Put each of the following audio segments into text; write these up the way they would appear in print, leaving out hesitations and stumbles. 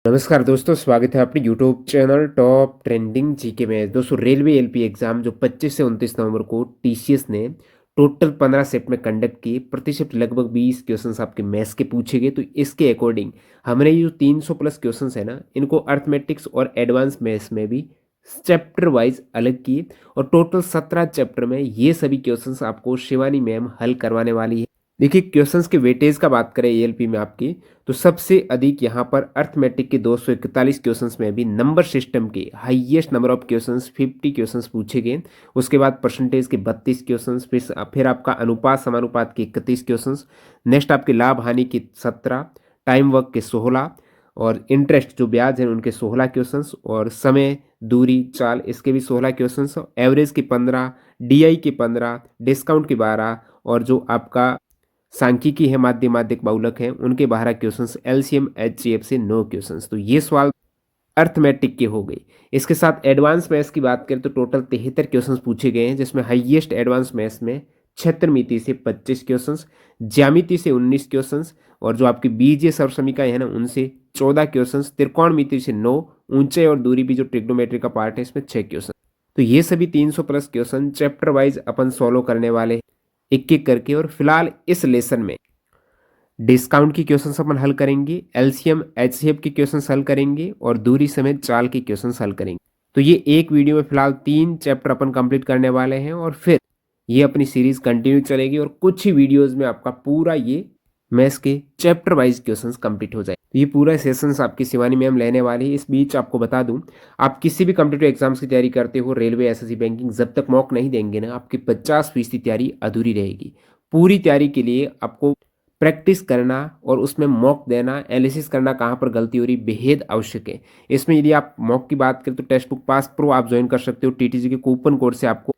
नमस्कार दोस्तों, स्वागत है अपने YouTube channel top trending GK में। दोस्तों, रेलवे एलपी एग्जाम जो 25 से 29 नवंबर को टीसीएस ने टोटल 15 शिफ्ट में कंडक्ट की, प्रति शिफ्ट लगभग 20 क्वेश्चंस आपके मैथ्स के पूछे गए। तो इसके अकॉर्डिंग हमने ये जो 300 प्लस क्वेश्चंस है ना, इनको अर्थमेटिक्स और एडवांस मैथ्स में भी चैप्टर वाइज अलग किए और टोटल 17 चैप्टर में ये सभी क्वेश्चंस आपको शिवानी मैम हल करवाने वाली है। देखिए, क्वेश्चंस के वेटेज का बात करें एएलपी में आपकी, तो सबसे अधिक यहाँ पर अर्थमेटिक के 241 क्वेश्चंस में भी नंबर सिस्टम के highest number of questions 50 questions पूछे गए। उसके बाद परसेंटेज के 32 क्वेश्चंस, फिर आपका अनुपात समानुपात के 31 क्वेश्चंस, नेक्स्ट आपके लाभ हानि के 17, टाइम वर्क के 16 और इंटरेस्ट जो ब्याज है उनके 16 क्वेश्चंस और समय दूरी चाल इसके भी 16 क्वेश्चंस, एवरेज के 15, डीआई के 15, डिस्काउंट के 12 और जो आपका सांख्यिकी है माध्य माध्यक बहुलक है उनके 12 क्वेश्चंस, एलसीएम एचजीएफ से 9 क्वेश्चंस। तो ये सवाल अर्थमेटिक के हो गई। इसके साथ एडवांस मैथ्स की बात करें तो टोटल 73 क्वेश्चंस पूछे गए हैं, जिसमें हाईएस्ट एडवांस मैथ्स में क्षेत्रमिति से 25 क्वेश्चंस, ज्यामिति से 19 क्वेश्चंस और जो आपकी बीजीय सर्वसमीकरण है ना उनसे 14 क्वेश्चंस, त्रिकोणमिति से 9, ऊंचाई और दूरी भी जो ट्रिग्नोमेट्री का पार्ट है इसमें 6 क्वेश्चन। तो ये सभी 300 प्लस क्वेश्चन चैप्टर वाइज अपन सॉल्व करने वाले हैं एक एक करके। और फिलहाल इस लेसन में डिस्काउंट की क्वेश्चंस अपन हल करेंगे, एलसीएम एचसीएफ के क्वेश्चंस हल करेंगे और दूरी समेत चाल के क्वेश्चंस हल करेंगे। तो ये एक वीडियो में फिलहाल 3 चैप्टर अपन कंप्लीट करने वाले हैं और फिर ये अपनी सीरीज कंटिन्यू चलेगी और कुछ ही वीडियोस में आपका पूरा ये मैथ्स के चैप्टर वाइज क्वेश्चंस कंप्लीट हो जाए। तो ये पूरा सेशंस आपकी शिवानी मैम लेने वाली है। इस बीच आपको बता दूं, आप किसी भी कॉम्पिटिटिव एग्जाम्स की तैयारी करते हो, रेलवे एसएससी बैंकिंग, जब तक मॉक नहीं देंगे ना आपकी 50% तैयारी अधूरी रहेगी। पूरी तैयारी के लिए आपको प्रैक्टिस करना और उसमें मॉक देना, एनालिसिस करना कहाँ पर गलती हो रही बेहद आवश्यक है। इसमें यदि आप मॉक की बात करें तो टेक्स्ट बुक पास प्रो आप ज्वाइन कर सकते हो। टीटीजी के कूपन कोड से आपको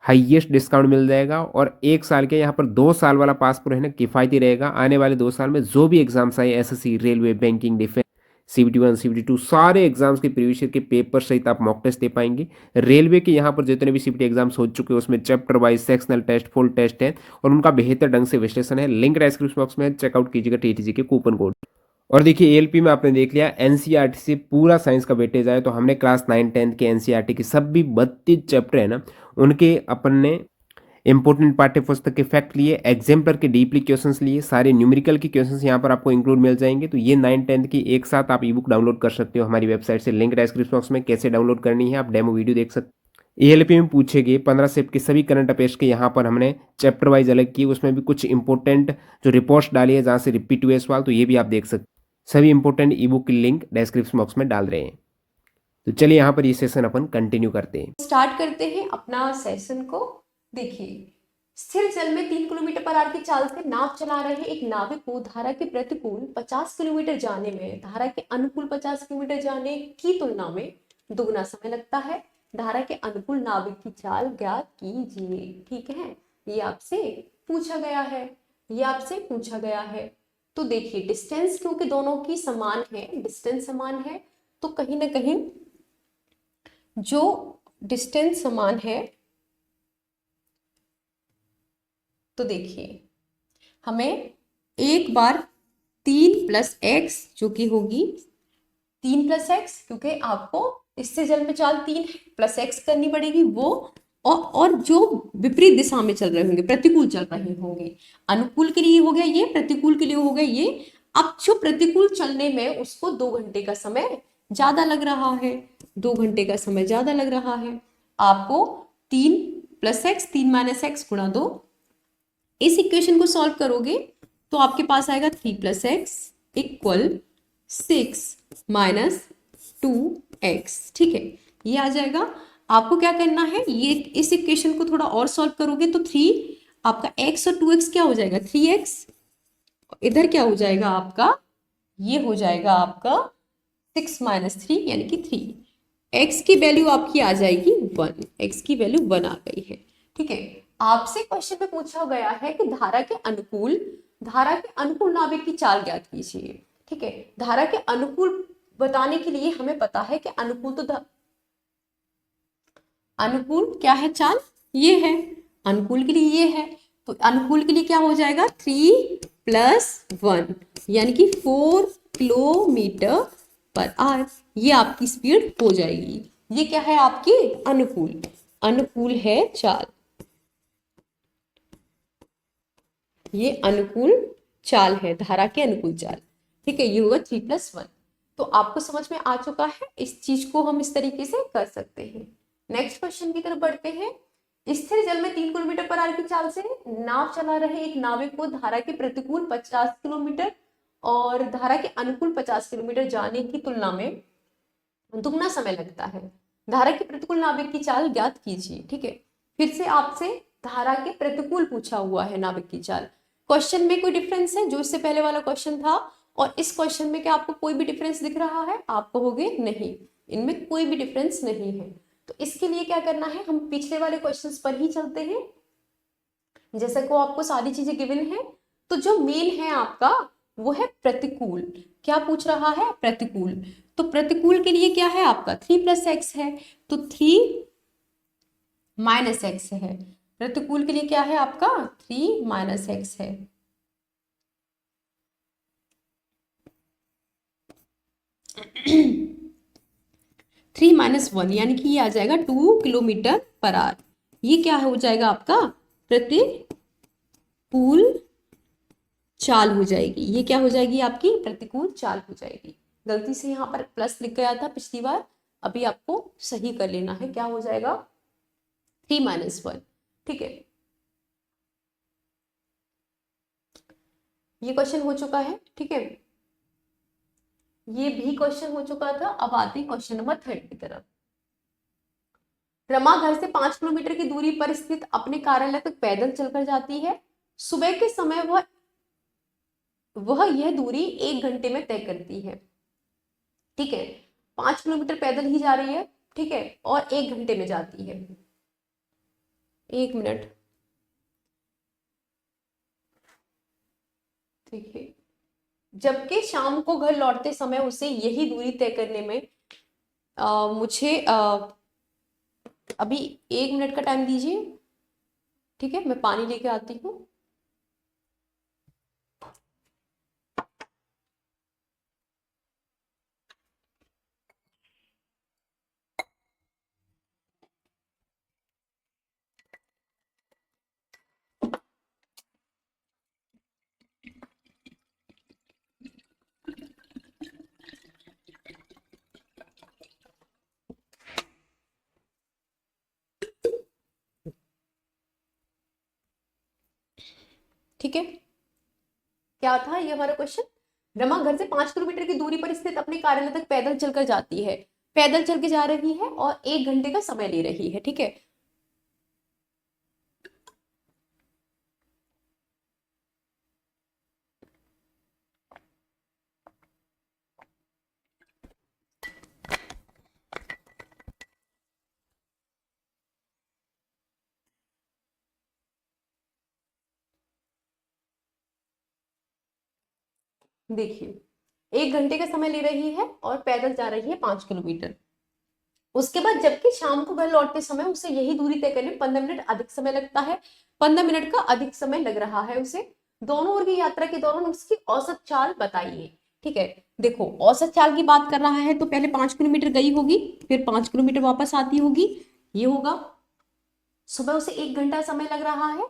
हाईएस्ट डिस्काउंट मिल जाएगा और 1 साल के यहाँ पर 2 साल वाला पास प्रो है ना किफ़ायती रहेगा। आने वाले 2 साल में जो भी एग्जाम्स आए, SSC, railway, banking, defence, CBT1 CBT2 सारे एग्जाम्स के प्रीवियस ईयर के पेपर सहित आप मॉक टेस्ट दे पाएंगे। रेलवे के यहाँ पर जितने भी CBT एग्जाम्स हो चुके हैं उसमें chapter wise sectional test, full test है और उनका बेहतर ढंग से विश्लेषण है। लिंक डिस्क्रिप्शन बॉक्स में चेकआउट कीजिएगा टीटीजी के कूपन कोड। और देखिए, एएलपी में आपने देख लिया एनसीईआरटी से पूरा साइंस का वेटेज आया, तो हमने क्लास 9 10 के एनसीईआरटी के सभी 32 चैप्टर है ना उनके अपन ने इंपॉर्टेंट पाठ्य पुस्तक के फैक्ट लिए, एग्जाम्पलर के डीपली क्वेश्चंस लिए, सारे न्यूमेरिकल के क्वेश्चंस यहाँ पर आपको इंक्लूड मिल जाएंगे। तो ये 9 10 की एक साथ आप ई बुक डाउनलोड कर सकते हो हमारी वेबसाइट से। लिंक डिस्क्रिप्शन बॉक्स में कैसे डाउनलोड करनी है आप डेमो वीडियो देख सकते हो। एएलपी में पूछे गए 15 शिफ्ट के सभी करंट अफेयर्स के यहाँ पर हमने चैप्टर वाइज अलग किए, उसमें भी कुछ इंपॉर्टेंट जो रिपोर्ट्स डाली है जहाँ से रिपीट हुए सवाल, तो ये भी आप देख सकते हो। सभी इंपॉर्टेंट ई बुक की लिंक डिस्क्रिप्शन बॉक्स में डाल रहे हैं। तो चलिए यहाँ पर ये सेशन अपन कंटिन्यू करते हैं। स्टार्ट करते हैं अपना सेशन को। देखिए, स्थिर जल में 3 किलोमीटर पर आवर की चाल से नाव चला रहे एक नाविक को धारा के प्रतिकूल 50 किलोमीटर जाने में धारा के अनुकूल 50 किलोमीटर जाने की तुलना में दोगुना समय लगता है। धारा के अनुकूल नाविक की चाल ज्ञात कीजिए। ठीक है, ये आपसे पूछा गया है, ये आपसे पूछा गया है। तो देखिए, डिस्टेंस क्योंकि दोनों की समान है, डिस्टेंस समान है, तो कहीं ना कहीं जो डिस्टेंस समान है, तो देखिए हमें एक बार 3 प्लस एक्स जो कि होगी 3 प्लस एक्स, क्योंकि आपको इससे जल में चाल 3 प्लस एक्स करनी पड़ेगी वो, और जो विपरीत दिशा में चल रहे होंगे, प्रतिकूल चल रहे होंगे। अनुकूल के लिए हो गया ये, प्रतिकूल के लिए हो गया ये। अब जो प्रतिकूल चलने में उसको 2 घंटे का समय ज्यादा लग रहा है, 2 घंटे का समय ज्यादा लग रहा है। आपको 3 प्लस एक्स 3 माइनस एक्स गुणा 2, इस इक्वेशन को सॉल्व करोगे तो आपके पास आएगा 3 plus x equal 6 minus 2x। ठीक है, ये आ जाएगा। आपको क्या करना है, ये इस इक्वेशन को थोड़ा और सॉल्व करोगे तो 3 आपका x और 2x क्या हो जाएगा 3x, इधर क्या हो जाएगा आपका, ये हो जाएगा आपका 6 माइनस 3 यानी कि 3। x की वैल्यू आपकी आ जाएगी 1, x की वैल्यू 1 आ गई है। ठीक है, आपसे क्वेश्चन में पूछा गया है कि धारा के अनुकूल नाविक की चाल ज्ञात कीजिए। ठीक है, धारा के अनुकूल बताने के लिए हमें पता है कि अनुकूल क्या है, चाल ये है, अनुकूल के लिए ये है, तो अनुकूल के लिए क्या हो जाएगा 3 + 1 यानी कि 4 किलोमीटर पर आवर, ये आपकी स्पीड हो जाएगी। ये क्या है आपकी अनुकूल, अनुकूल है चाल, ये अनुकूल चाल है, धारा के अनुकूल चाल। ठीक है, ये होगा 3+1। तो आपको समझ में आ चुका है, इस चीज को हम इस तरीके से कर सकते हैं। नेक्स्ट क्वेश्चन की तरफ बढ़ते हैं। स्थिर जल में 3 किलोमीटर पर आवर की चाल से नाव चला रहे एक नाविक को धारा के प्रतिकूल 50 किलोमीटर और धारा के अनुकूल 50 किलोमीटर जाने की तुलना में दुगना समय लगता है। धारा के प्रतिकूल नाविक की चाल ज्ञात कीजिए। ठीक है, फिर से आपसे धारा के प्रतिकूल पूछा हुआ है नाविक की चाल। क्वेश्चन में कोई डिफरेंस है जो इससे पहले वाला क्वेश्चन था और इस क्वेश्चन में? क्या आपको कोई भी डिफरेंस दिख रहा है? आप कहोगे नहीं, इनमें कोई भी डिफरेंस नहीं है। तो इसके लिए क्या करना है, हम पिछले वाले क्वेश्चंस पर ही चलते हैं। जैसे को आपको सारी चीजें गिवन है, तो जो मेन है आपका वो है प्रतिकूल। क्या पूछ रहा है? प्रतिकूल। तो प्रतिकूल के लिए क्या है आपका 3+x है, तो 3 - x है। प्रतिकूल के लिए क्या है आपका 3 - x है। थ्री माइनस वन यानी कि ये आ जाएगा 2 किलोमीटर पर आवर। ये क्या हो जाएगा आपका प्रतिकूल चाल हो जाएगी। ये क्या हो जाएगी आपकी प्रतिकूल चाल हो जाएगी। गलती से यहाँ पर प्लस लिख गया था पिछली बार, अभी आपको सही कर लेना है। क्या हो जाएगा 3 - 1। ठीक है, ये क्वेश्चन हो चुका है। ठीक है, ये भी क्वेश्चन हो चुका था। अब आते हैं क्वेश्चन नंबर 3 की तरफ। रमा घर से 5 किलोमीटर की दूरी पर स्थित अपने कार्यालय तक पैदल चलकर जाती है। सुबह के समय वह यह दूरी 1 घंटे में तय करती है। ठीक है, 5 किलोमीटर पैदल ही जा रही है। ठीक है, और 1 घंटे में जाती है। 1 मिनट, ठीक है। जबकि शाम को घर लौटते समय उसे यही दूरी तय करने में मुझे अभी 1 मिनट का टाइम दीजिए। ठीक है, मैं पानी लेके आती हूँ। ठीक है, क्या था ये हमारा क्वेश्चन? रमा घर से 5 किलोमीटर की दूरी पर स्थित अपने कार्यालय तक पैदल चलकर जाती है। पैदल चल के जा रही है और 1 घंटे का समय ले रही है। ठीक है, देखिए 1 घंटे का समय ले रही है और पैदल जा रही है 5 किलोमीटर। उसके बाद जबकि शाम को घर लौटते समय उसे यही दूरी तय करने 15 मिनट अधिक समय लगता है। 15 मिनट का अधिक समय लग रहा है उसे। दोनों ओर की यात्रा के दौरान उसकी औसत चाल बताइए। ठीक है, देखो औसत चाल की बात कर रहा है तो पहले 5 किलोमीटर गई होगी, फिर 5 किलोमीटर वापस आती होगी। ये होगा सुबह उसे 1 घंटा समय लग रहा है,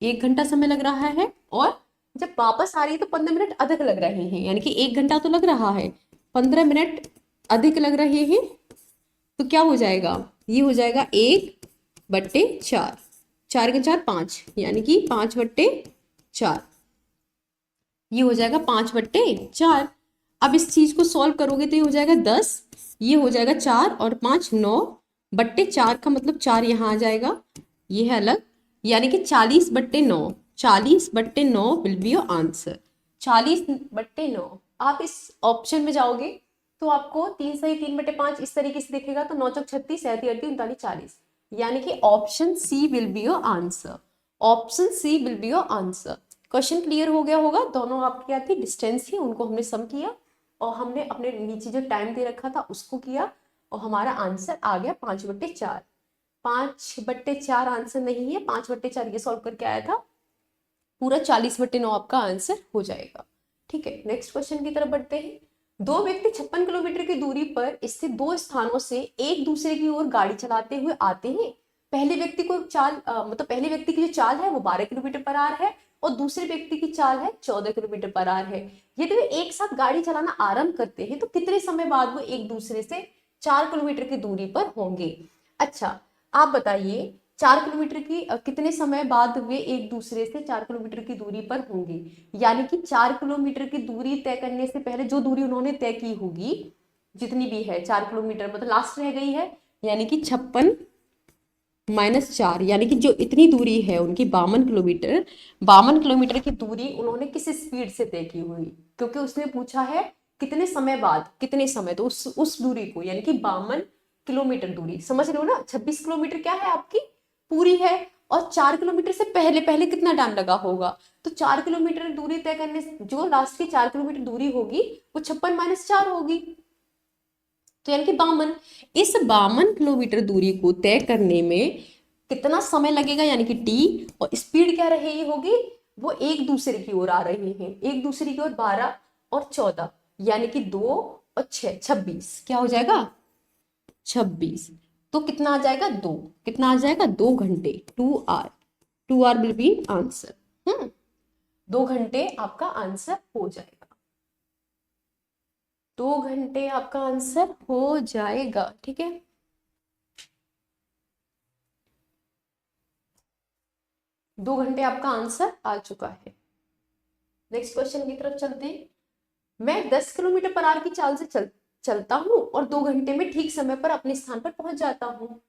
1 घंटा समय लग रहा है, और जब वापस आ रही है तो 15 मिनट अधिक लग रहे हैं। यानी कि 1 घंटा तो लग रहा है, 15 मिनट अधिक लग रहे हैं। तो क्या हो जाएगा, ये हो जाएगा 1/4, 4 के 4 5, यानी कि 5/4। ये हो जाएगा 5/4। अब इस चीज को सॉल्व करोगे तो ये हो जाएगा 10, ये हो जाएगा 4 और 5 9/4 का मतलब 4 यहाँ आ जाएगा, ये है अलग। यानी कि 40/9, 40/9 विल बी योर आंसर। 40/9। आप इस ऑप्शन में जाओगे तो आपको 3 सही 3/5 इस तरीके से दिखेगा। तो 9 चौक 36, 37 38 39 40, यानी कि option C will be your answer. Option C will be your answer. Question clear हो गया होगा। दोनों आपकी क्या थी, डिस्टेंस थी, उनको हमने सम किया और हमने अपने नीचे जो टाइम दे रखा था उसको किया और हमारा आंसर आ गया 5/4। 5/4 आंसर नहीं है, 5/4 ये सॉल्व करके आया था। पूरा 40/9 आपका आंसर हो जाएगा। ठीक है, नेक्स्ट क्वेश्चन की तरफ बढ़ते हैं। दो व्यक्ति 56 किलोमीटर की दूरी पर स्थित दो स्थानों से एक दूसरे की ओर गाड़ी चलाते हुए आते हैं। पहले व्यक्ति को मतलब पहले व्यक्ति की जो चाल है वो 12 किलोमीटर पर आवर है और दूसरे व्यक्ति की चाल है 14 किलोमीटर पर आवर है। यदि वे एक साथ गाड़ी चलाना आरंभ करते हैं तो कितने समय बाद वो एक दूसरे से 4 किलोमीटर की दूरी पर होंगे। अच्छा, आप बताइए 4 किलोमीटर की कितने समय बाद वे एक दूसरे से 4 किलोमीटर की दूरी पर होंगे। यानी कि 4 किलोमीटर की दूरी तय करने से पहले जो दूरी उन्होंने तय की होगी, जितनी भी है 4 किलोमीटर, मतलब लास्ट रह गई है, यानी कि 56 - 4, यानी कि जो इतनी दूरी है उनकी 52 किलोमीटर, 52 किलोमीटर की दूरी उन्होंने किस स्पीड से तय की हुई, क्योंकि उसने पूछा है कितने समय बाद, कितने समय, तो उस दूरी को, यानी कि 52 किलोमीटर दूरी, समझ रहे हो ना। 26 किलोमीटर क्या है आपकी पूरी है, और 4 किलोमीटर से पहले पहले कितना टाइम लगा होगा, तो 4 किलोमीटर दूरी तय करने से जो लास्ट की 4 किलोमीटर दूरी होगी वो 56 - 4 होगी, तो यानी कि 52। इस 52 किलोमीटर दूरी को तय करने में कितना समय लगेगा, यानी कि टी, और स्पीड क्या रही होगी, वो एक दूसरे की ओर आ रहे हैं, एक दूसरे की ओर 12 और 14, यानी कि 2 और 6, 26, क्या हो जाएगा 26। तो कितना आ जाएगा 2, कितना आ जाएगा 2 घंटे, 2 hour, 2 hour will be answer. 2 घंटे आपका आंसर हो जाएगा, 2 घंटे आपका आंसर हो जाएगा, ठीक है। दो घंटे आपका आंसर आ चुका है। नेक्स्ट क्वेश्चन की तरफ चलते हैं। मैं 10 किलोमीटर पर आवर की चाल से चलता हूँ और 2 घंटे में ठीक समय पर अपने स्थान पर पहुंच जाता हूँ।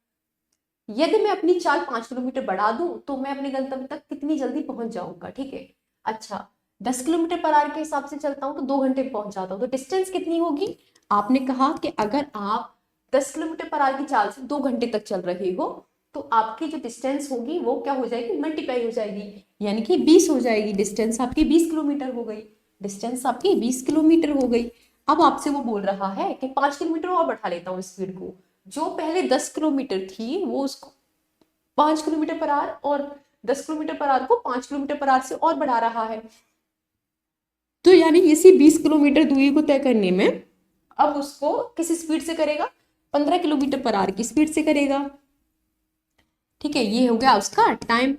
यदि मैं अपनी चाल 5 किलोमीटर बढ़ा दूं तो मैं अपने गंतव्य तक कितनी जल्दी पहुंच जाऊंगा, ठीक है। अच्छा, 10 किलोमीटर पर आवर के हिसाब से चलता हूं तो 2 घंटे में पहुंच जाता हूँ, तो डिस्टेंस कितनी होगी। आपने कहा कि अगर आप 10 किलोमीटर पर आवर की चाल से 2 घंटे तक चल रहे हो तो आपकी जो डिस्टेंस होगी वो क्या हो जाएगी, मल्टीप्लाई हो जाएगी, यानी कि 20 हो जाएगी। डिस्टेंस आपकी 20 किलोमीटर हो गई, डिस्टेंस आपकी 20 किलोमीटर हो गई। अब आपसे वो बोल रहा है कि 5 किलोमीटर और बढ़ा लेता हूँ स्पीड को, जो पहले 10 किलोमीटर थी वो उसको 5 किलोमीटर पर आवर, और 10 किलोमीटर पर आवर को 5 किलोमीटर पर आवर से और बढ़ा रहा है। तो यानी इसी 20 किलोमीटर दूरी को तय करने में अब उसको किस स्पीड से करेगा, 15 किलोमीटर पर आवर की स्पीड से करेगा, ठीक है। ये हो गया उसका टाइम।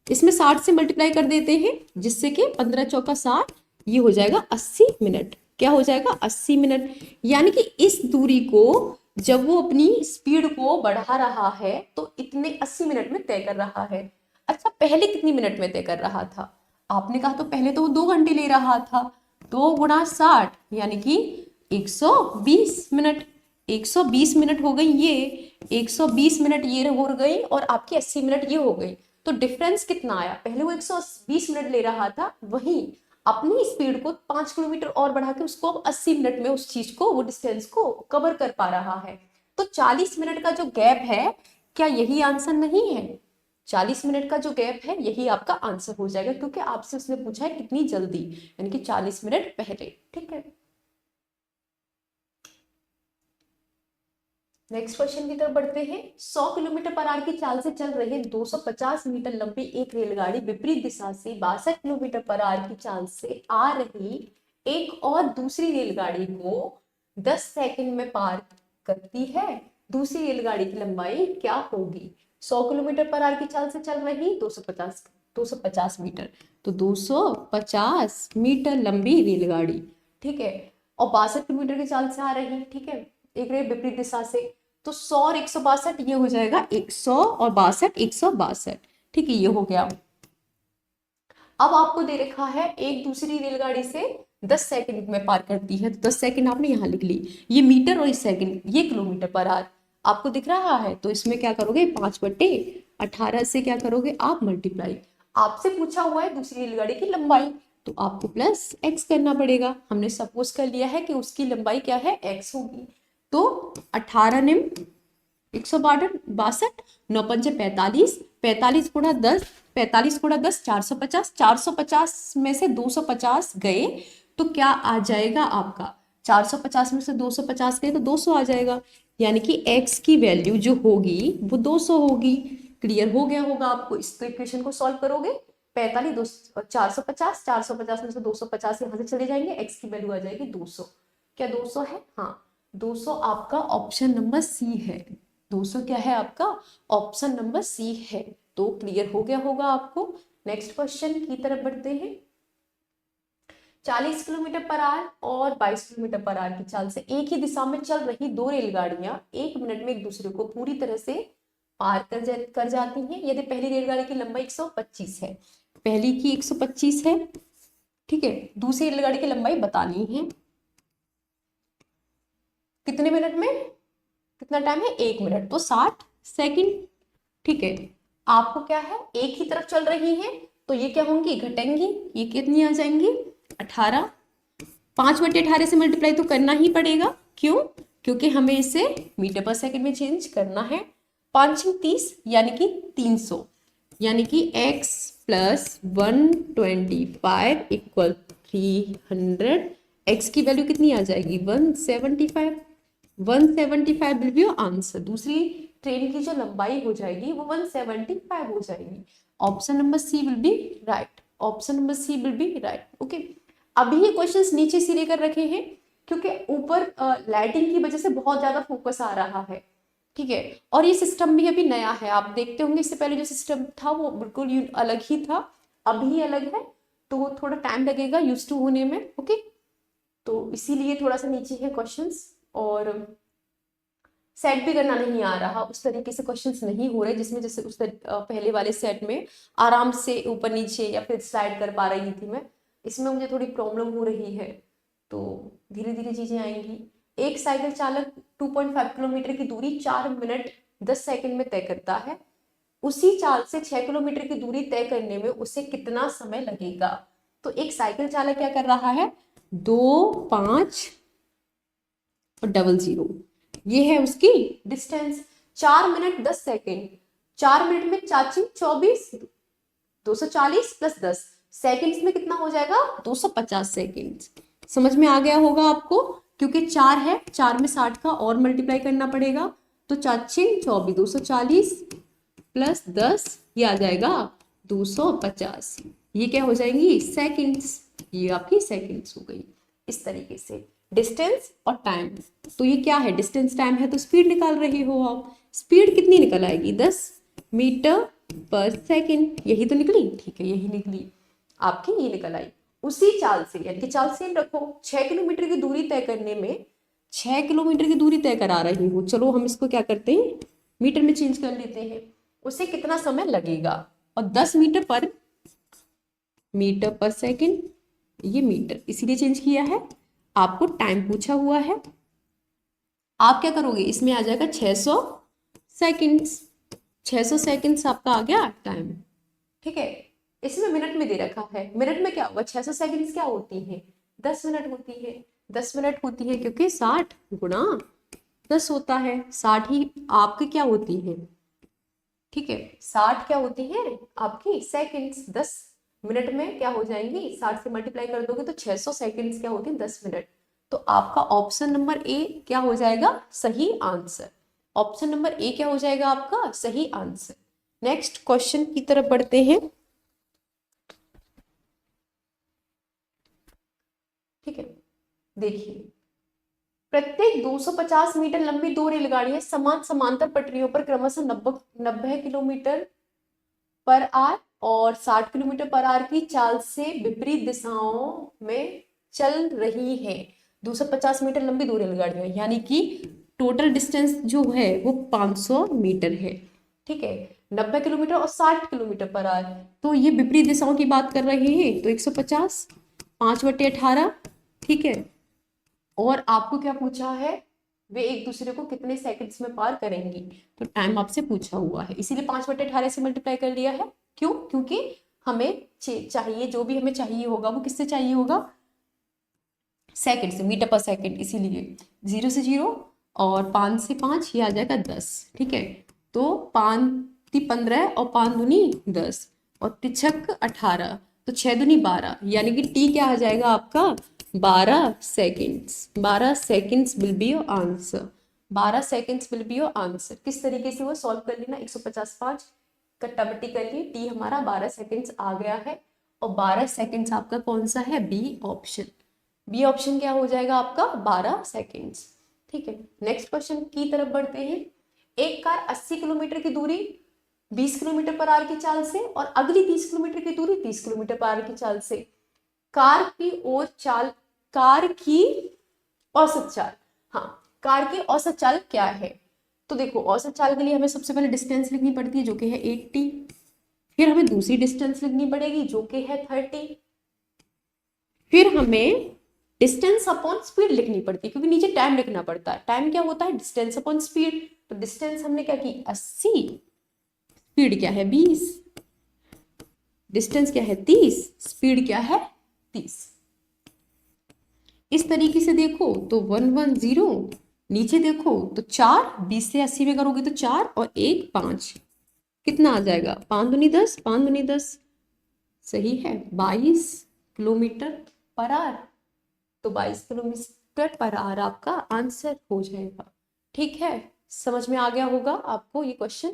इसमें 60 से मल्टीप्लाई कर देते हैं, जिससे कि 15 × 4 = 60, ये हो जाएगा 80 मिनट। क्या हो जाएगा 80 मिनट, यानी कि इस दूरी को जब वो अपनी स्पीड को बढ़ा रहा है तो इतने 80 मिनट में तय कर रहा है। अच्छा, पहले कितनी मिनट में तय कर रहा था, आपने कहा तो पहले तो वो 2 घंटे ले रहा था, 2 × 60 यानी कि 120 मिनट, 120 मिनट हो गई ये, 120 मिनट ये हो गई, और आपकी 80 मिनट ये हो गई। तो डिफरेंस कितना आया, पहले वो 120 मिनट ले रहा था, वहीं अपनी स्पीड को 5 किलोमीटर और बढ़ा के उसको अब 80 मिनट में उस चीज को, वो डिस्टेंस को कवर कर पा रहा है। तो 40 मिनट का जो गैप है, क्या यही आंसर नहीं है। 40 मिनट का जो गैप है यही आपका आंसर हो जाएगा, क्योंकि आपसे उसने पूछा है कितनी जल्दी, यानी कि 40 मिनट पहले, ठीक है। नेक्स्ट क्वेश्चन की तरफ बढ़ते हैं। 100 किलोमीटर पर आवर की चाल से चल रही 250 मीटर लंबी एक रेलगाड़ी विपरीत दिशा से 62 किलोमीटर पर आवर की चाल से आ रही एक और दूसरी रेलगाड़ी को 10 सेकंड में पार करती है। दूसरी रेलगाड़ी की लंबाई क्या होगी। 100 किलोमीटर पर आवर की चाल से चल रही 250 मीटर, तो 250 मीटर लंबी रेलगाड़ी, ठीक है, और 62 किलोमीटर की चाल से आ रही, ठीक है, एक रेल विपरीत दिशा से। तो 100 और 162, ये हो जाएगा 100 और 62, 162, ठीक है, ये हो गया। अब आपको दे रखा है एक दूसरी रेलगाड़ी से 10 सेकंड में पार करती है, तो 10 सेकंड आपने यहाँ लिख ली, ये मीटर और इस सेकंड, ये किलोमीटर पर आवर आपको दिख रहा है, तो इसमें क्या करोगे 5/18 से क्या करोगे आप मल्टीप्लाई। आपसे पूछा हुआ है दूसरी रेलगाड़ी की लंबाई, तो आपको प्लस x करना पड़ेगा। हमने सपोज कर लिया है कि उसकी लंबाई क्या है, x होगी। तो 18 निम 162, 9×5 = 45, 45 × 10, 45 × 10 450, 450 में से 250 गए तो क्या आ जाएगा आपका, 450 में से 250 गए तो 200 आ जाएगा, यानी कि x की वैल्यू जो होगी वो 200 होगी। क्लियर हो गया होगा आपको। इस इक्वेशन को सॉल्व करोगे, 45 450, 450 में से 250 यहाँ से चले जाएंगे, x की वैल्यू आ जाएगी 200। क्या 200 है? हाँ, 200 आपका ऑप्शन नंबर सी है। 200 क्या है आपका? ऑप्शन नंबर सी है। तो क्लियर हो गया होगा आपको। नेक्स्ट क्वेश्चन की तरफ बढ़ते हैं। 40 किलोमीटर पर आवर और 22 किलोमीटर पर आवर की चाल से एक ही दिशा में चल रही दो रेलगाड़ियां 1 मिनट में एक दूसरे को पूरी तरह से पार कर जाती हैं यदि पहली रेलगाड़ी की लंबाई 125 है। पहली की 125 है, ठीक है। दूसरी रेलगाड़ी की लंबाई बतानी है। कितने मिनट में? कितना टाइम है? 1 मिनट, तो 60 सेकंड, ठीक है। आपको क्या है, एक ही तरफ चल रही है, तो ये क्या होंगी? घटेंगी। ये कितनी आ जाएंगी? 18। 5/18 से मल्टीप्लाई तो करना ही पड़ेगा। क्यों? क्योंकि हमें इसे मीटर पर सेकंड में चेंज करना है। 5 30 यानी कि 300, यानी कि x प्लस 125 इक्वल 300। x की वैल्यू कितनी आ जाएगी? 175। 175 विल बी योर आंसर। दूसरी ट्रेन की जो लंबाई हो जाएगी वो 175 हो जाएगी। Option number C will be right. Option number C will be right. Okay, अभी ये क्वेश्चंस नीचे सिरे कर रखे हैं क्योंकि ऊपर लाइटिंग की वजह से बहुत ज्यादा फोकस आ रहा है, ठीक है। और ये सिस्टम भी अभी नया है, आप देखते होंगे इससे पहले जो सिस्टम था वो बिल्कुल अलग ही था, अभी अलग है, तो थोड़ा टाइम लगेगा यूज टू होने में। ओके, तो इसीलिए थोड़ा सा नीचे है क्वेश्चंस, और सेट भी करना नहीं आ रहा, उस तरीके से क्वेश्चंस नहीं हो रहे जिसमें जैसे पहले वाले सेट में आराम से ऊपर नीचे या फिर स्लाइड कर पा रही थी मैं। इसमें मुझे थोड़ी प्रॉब्लम हो रही है, तो धीरे धीरे चीजें आएंगी। एक साइकिल चालक 2.5 किलोमीटर की दूरी 4 मिनट 10 सेकंड में तय करता है। उसी चाल से 6 किलोमीटर की दूरी तय करने में उसे कितना समय लगेगा? तो एक साइकिल चालक क्या कर रहा है? 2 5 और 00, ये है उसकी डिस्टेंस। 4 मिनट 10 सेकेंड, 4 मिनट में चाची 24, 240 प्लस 10 सेकेंड्स में कितना हो जाएगा? 250 सेकेंड्स। समझ में आ गया होगा आपको, क्योंकि 4 है, 4 में 60 का और मल्टीप्लाई करना पड़ेगा, तो चाची 24, 240 प्लस 10, ये आ जाएगा 250। ये क्या हो जाएंगी? सेकेंड्स। ये आपकी सेकेंड्स हो गई। इस तरीके से डिस्टेंस और टाइम। तो ये क्या है? डिस्टेंस टाइम है, तो स्पीड निकाल रहे हो आप। स्पीड कितनी निकल आएगी? 10 मीटर पर सेकेंड। यही तो निकली, ठीक है, यही निकली आपकी, ये निकल आई। उसी चाल से, यानी कि चाल सेम रखो, 6 किलोमीटर की दूरी तय करने में, 6 किलोमीटर की दूरी तय करा रही हूँ, चलो हम इसको क्या करते हैं, मीटर में चेंज कर लेते हैं। उसे कितना समय लगेगा? और 10 मीटर पर सेकेंड, ये मीटर इसीलिए चेंज किया है। आपको टाइम पूछा हुआ है, आप क्या करोगे? इसमें आ जाएगा 600 सेकेंड्स। 600 सेकेंड्स आपका आ गया टाइम, ठीक है। इसमें मिनट में दे रखा है, मिनट में क्या होगा? 600 सेकेंड्स क्या होती है? 10 मिनट होती है। 10 मिनट होती है क्योंकि 60 गुणा 10 होता है। 60 ही आपकी क्या होती है, ठीक है। 60 क्या होती है आपकी? सेकेंड्स। 10 मिनट में क्या हो जाएंगी? 60 से मल्टीप्लाई कर दोगे तो 600 सेकेंड्स क्या होती है? 10 मिनट। तो आपका ऑप्शन नंबर ए क्या हो जाएगा? सही आंसर। ऑप्शन नंबर ए क्या हो जाएगा आपका? सही आंसर। नेक्स्ट क्वेश्चन की तरफ बढ़ते हैं, ठीक है। देखिए, प्रत्येक 250 मीटर लंबी दो रेलगाड़ियां समान समांतर पटरियों पर क्रमशः 90 किलोमीटर पर आवर और 60 किलोमीटर पर आवर की चाल से विपरीत दिशाओं में चल रही है। 250 मीटर लंबी दो रेलगाड़ियां, यानी कि टोटल डिस्टेंस जो है वो 500 मीटर है, ठीक है। 90 किलोमीटर और 60 किलोमीटर पर आवर, तो ये विपरीत दिशाओं की बात कर रहे हैं, तो 150, 5/18, ठीक है। और आपको क्या पूछा है? वे एक दूसरे को कितने सेकंड्स में पार करेंगी, तो टाइम आपसे पूछा हुआ है, इसीलिए 5/18 से मल्टीप्लाई कर लिया है। क्यों? क्योंकि हमें चाहिए, जो भी हमें चाहिए होगा वो किससे चाहिए होगा? सेकंड से, मीटर पर सेकंड, इसीलिए 0 से 0 और 5 से 5, ये आ जाएगा 10, ठीक है। तो 5×3 = 15 और 5×2 = 10 और 3×6 = 18, तो 6×2 = 12, यानी कि टी क्या आ जाएगा आपका? 12 seconds. 12 seconds will be your answer. 12 seconds will be your answer. किस तरीके से वो सॉल्व कर लेना? 150 5 कट्टा बट्टी कर ली, टी हमारा 12 सेकेंड्स आ गया है, और 12 सेकेंड्स आपका कौन सा है? B option. बी ऑप्शन क्या हो जाएगा आपका 12 सेकेंड्स। ठीक है, नेक्स्ट क्वेश्चन की तरफ बढ़ते हैं। एक कार 80 किलोमीटर की दूरी 20 किलोमीटर पर आवर की चाल से और अगली 30 किलोमीटर की दूरी 30 किलोमीटर पर आवर की चाल से, कार की ओर चाल, कार की औसत चाल, हाँ, कार की औसत चाल क्या है? तो देखो, औसत चाल के लिए हमें सबसे पहले डिस्टेंस लिखनी पड़ती है जो कि है 80, फिर हमें दूसरी डिस्टेंस लिखनी पड़ेगी जो कि है 30, फिर हमें डिस्टेंस अपॉन स्पीड लिखनी पड़ती है क्योंकि नीचे टाइम लिखना पड़ता है। टाइम क्या होता है? Distance upon speed. तो डिस्टेंस हमने क्या की 80, स्पीड क्या है 20, डिस्टेंस क्या है 30, स्पीड क्या है 30। इस तरीके से देखो तो 110, नीचे देखो तो 4, 20 से 80 में करोगे तो 4 और 1 5, कितना आ जाएगा? 5 दूनी 10, 5 दूनी 10, सही है 22 किलोमीटर पर आवर। तो 22 किलोमीटर पर आवर आपका आंसर हो जाएगा। ठीक है, समझ में आ गया होगा आपको ये क्वेश्चन।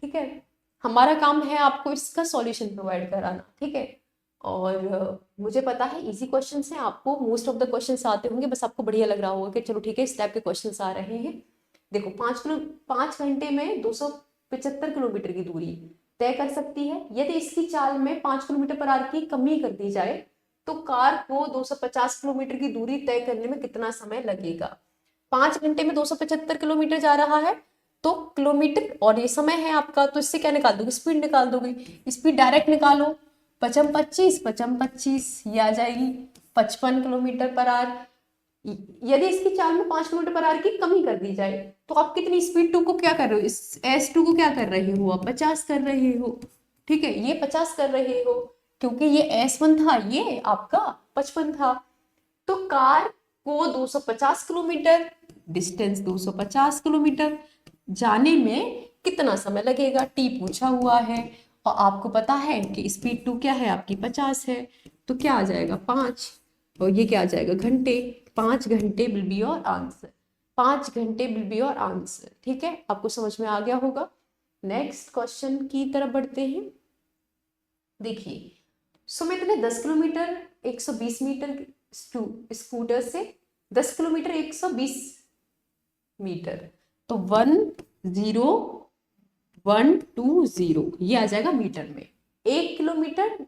ठीक है, हमारा काम है आपको इसका सॉल्यूशन प्रोवाइड कराना। ठीक है, और मुझे पता है इजी क्वेश्चंस हैं, आपको मोस्ट ऑफ द क्वेश्चंस आते होंगे, बस आपको बढ़िया लग रहा होगा कि चलो ठीक है इस टाइप के क्वेश्चंस आ रहे हैं। देखो 5 घंटे में 275 किलोमीटर की दूरी तय कर सकती है। यदि इसकी चाल में 5 किलोमीटर पर आवर की कमी कर दी जाए तो कार को 250 किलोमीटर की दूरी तय करने में कितना समय लगेगा? 5 घंटे में 275 किलोमीटर जा रहा है तो किलोमीटर और ये समय है आपका, तो इससे क्या निकाल दोगे? स्पीड निकाल दोगे। स्पीड डायरेक्ट निकालो, 55 25 55 25, ये आ जाएगी 55 किलोमीटर पर आवर। यदि इसकी चाल में 5 किलोमीटर पर आवर की कमी कर दी जाए तो आप कितनी स्पीड टू को क्या कर रहे हो? इस S2 को क्या कर रहे हो? आप 50 कर रहे हो। ठीक है, ये 50 कर रहे हो क्योंकि ये S1 था, ये आपका 55 था। तो कार को 250 किलोमीटर, डिस्टेंस 250 किलोमीटर जाने में कितना समय लगेगा? टी पूछा हुआ है और आपको पता है कि स्पीड टू क्या है आपकी 50 है, तो क्या आ जाएगा 5, और ये क्या आ जाएगा घंटे। 5 घंटे विल बी योर आंसर, 5 घंटे विल बी योर आंसर। ठीक है, आपको समझ में आ गया होगा। नेक्स्ट क्वेश्चन की तरफ बढ़ते हैं। देखिए, सुमित ने 10 किलोमीटर 120 मीटर स्कूटर से 10 किलोमीटर 120 मीटर, तो 10120 ये आ जाएगा मीटर में। 1 किलोमीटर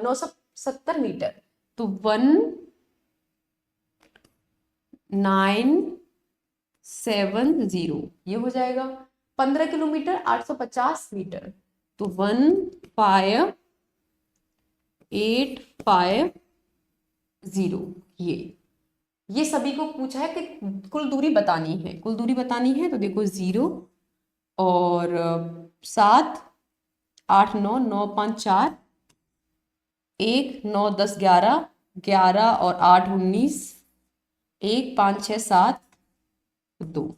970 मीटर, तो 1970 ये हो जाएगा। 15 किलोमीटर 850 मीटर, तो 15850, ये सभी को पूछा है कि कुल दूरी बतानी है। कुल दूरी बतानी है तो देखो 0 और 7 8 9 9 5 4, 1 9 10 11 11 और 8 19, 1 5 6 7 2,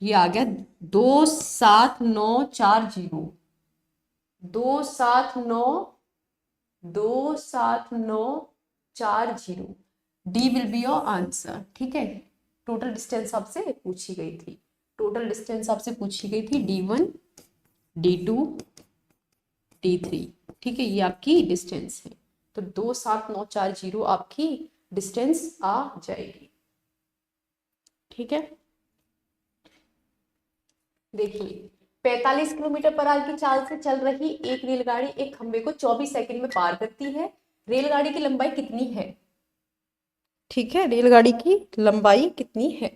ये आ गया 27940, 27940, D will be your answer. ठीक है, टोटल डिस्टेंस आपसे पूछी गई थी, टोटल डिस्टेंस आपसे पूछी गई थी D1 D2 D3। ठीक है, ये आपकी डिस्टेंस है, तो 27940 आपकी डिस्टेंस आ जाएगी। ठीक है, देखिए 45 किलोमीटर पर आवर की चाल से चल रही एक रेलगाड़ी एक खंबे को 24 सेकंड में पार करती है। रेलगाड़ी की लंबाई कितनी है? ठीक है, रेलगाड़ी की लंबाई कितनी है?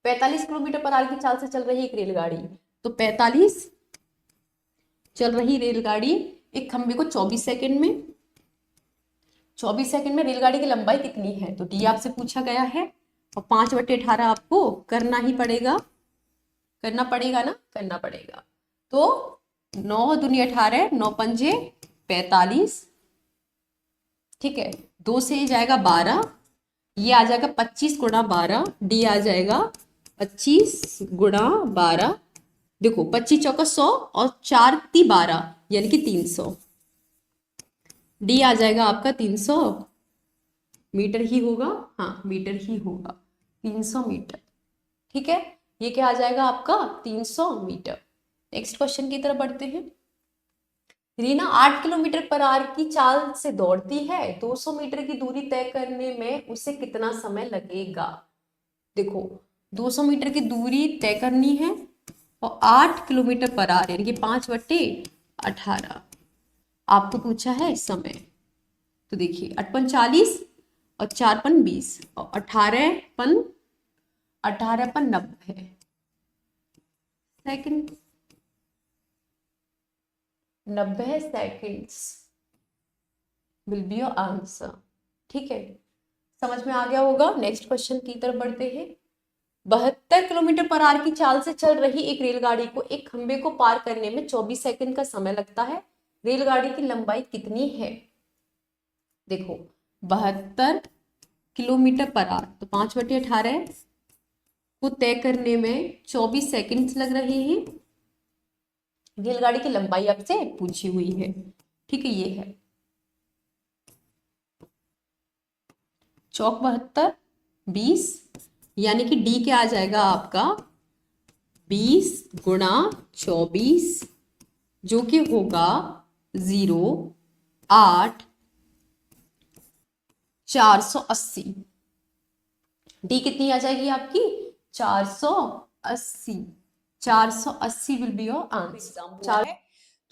पैंतालीस किलोमीटर पर आवर की चाल से चल रही एक रेलगाड़ी, तो 45 चल रही रेलगाड़ी एक खंबे को 24 सेकंड में, 24 सेकंड में रेलगाड़ी की लंबाई कितनी है? तो डी आपसे पूछा गया है और 5/18 आपको करना ही पड़ेगा, करना पड़ेगा ना, करना पड़ेगा। तो 9 दूनी 18, 9 पंजे 45, ठीक है, 2 से जाएगा 12, ये आ जाएगा 25 गुणा 12, डी आ जाएगा 25 गुणा 12। देखो 25 चौका 100 और 4 ती 12 यानी कि 300, डी आ जाएगा आपका 300 मीटर ही होगा, हाँ मीटर ही होगा, 300 मीटर। ठीक है, ये क्या आ जाएगा आपका 300 मीटर। नेक्स्ट क्वेश्चन की तरफ बढ़ते हैं। रीना 8 किलोमीटर पर आवर की चाल से दौड़ती है, 200 मीटर की दूरी तय करने में उसे कितना समय लगेगा? देखो, 200 मीटर की दूरी तय करनी है और 8 किलोमीटर पर आवर यानी कि 5/18 आपको पूछा है समय। तो देखिए 8×5 = 40 और 4×5 = 20 और 18×90 second, 90 seconds will be your answer. ठीक है, समझ में आ गया होगा। नेक्स्ट क्वेश्चन की तरफ बढ़ते हैं। 72 किलोमीटर पर आवर की चाल से चल रही एक रेलगाड़ी को एक खंबे को पार करने में 24 सेकंड का समय लगता है। रेलगाड़ी की लंबाई कितनी है? देखो, 72 किलोमीटर पर आवर तो 5/18 को तय करने में 24 सेकंड लग रहे हैं। रेलगाड़ी की लंबाई आपसे पूछी हुई है। ठीक है, ये है चौक 72 20 यानी कि डी क्या आ जाएगा आपका 20×24 जो कि होगा 0, 8, 480। डी कितनी आ जाएगी आपकी 480। 480 विल बी योर आंसर।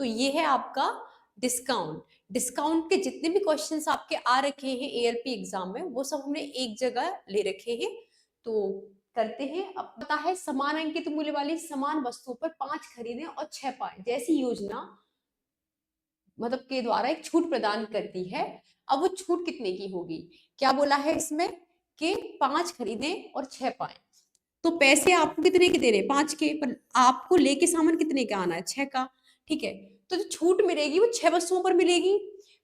तो ये है आपका डिस्काउंट। डिस्काउंट के जितने भी क्वेश्चंस आपके आ रखे हैं एएलपी एग्जाम में वो सब हमने एक जगह ले रखे हैं। तो करते हैं। अब पता है समान अंकित मूल्य वाली समान वस्तुओं पर 5 खरीदें और 6 पाएं जैसी योजना मतलब के द्वारा एक छूट प्रदान करती है। अब वो छूट कितने की होगी? क्या बोला है इसमें कि 5 खरीदें और 6 पाएं। तो पैसे आपको कितने के दे रहे हैं 5 के, पर आपको लेके सामान कितने का आना है 6 का। ठीक है, तो जो छूट मिलेगी वो 6 वस्तुओं पर मिलेगी।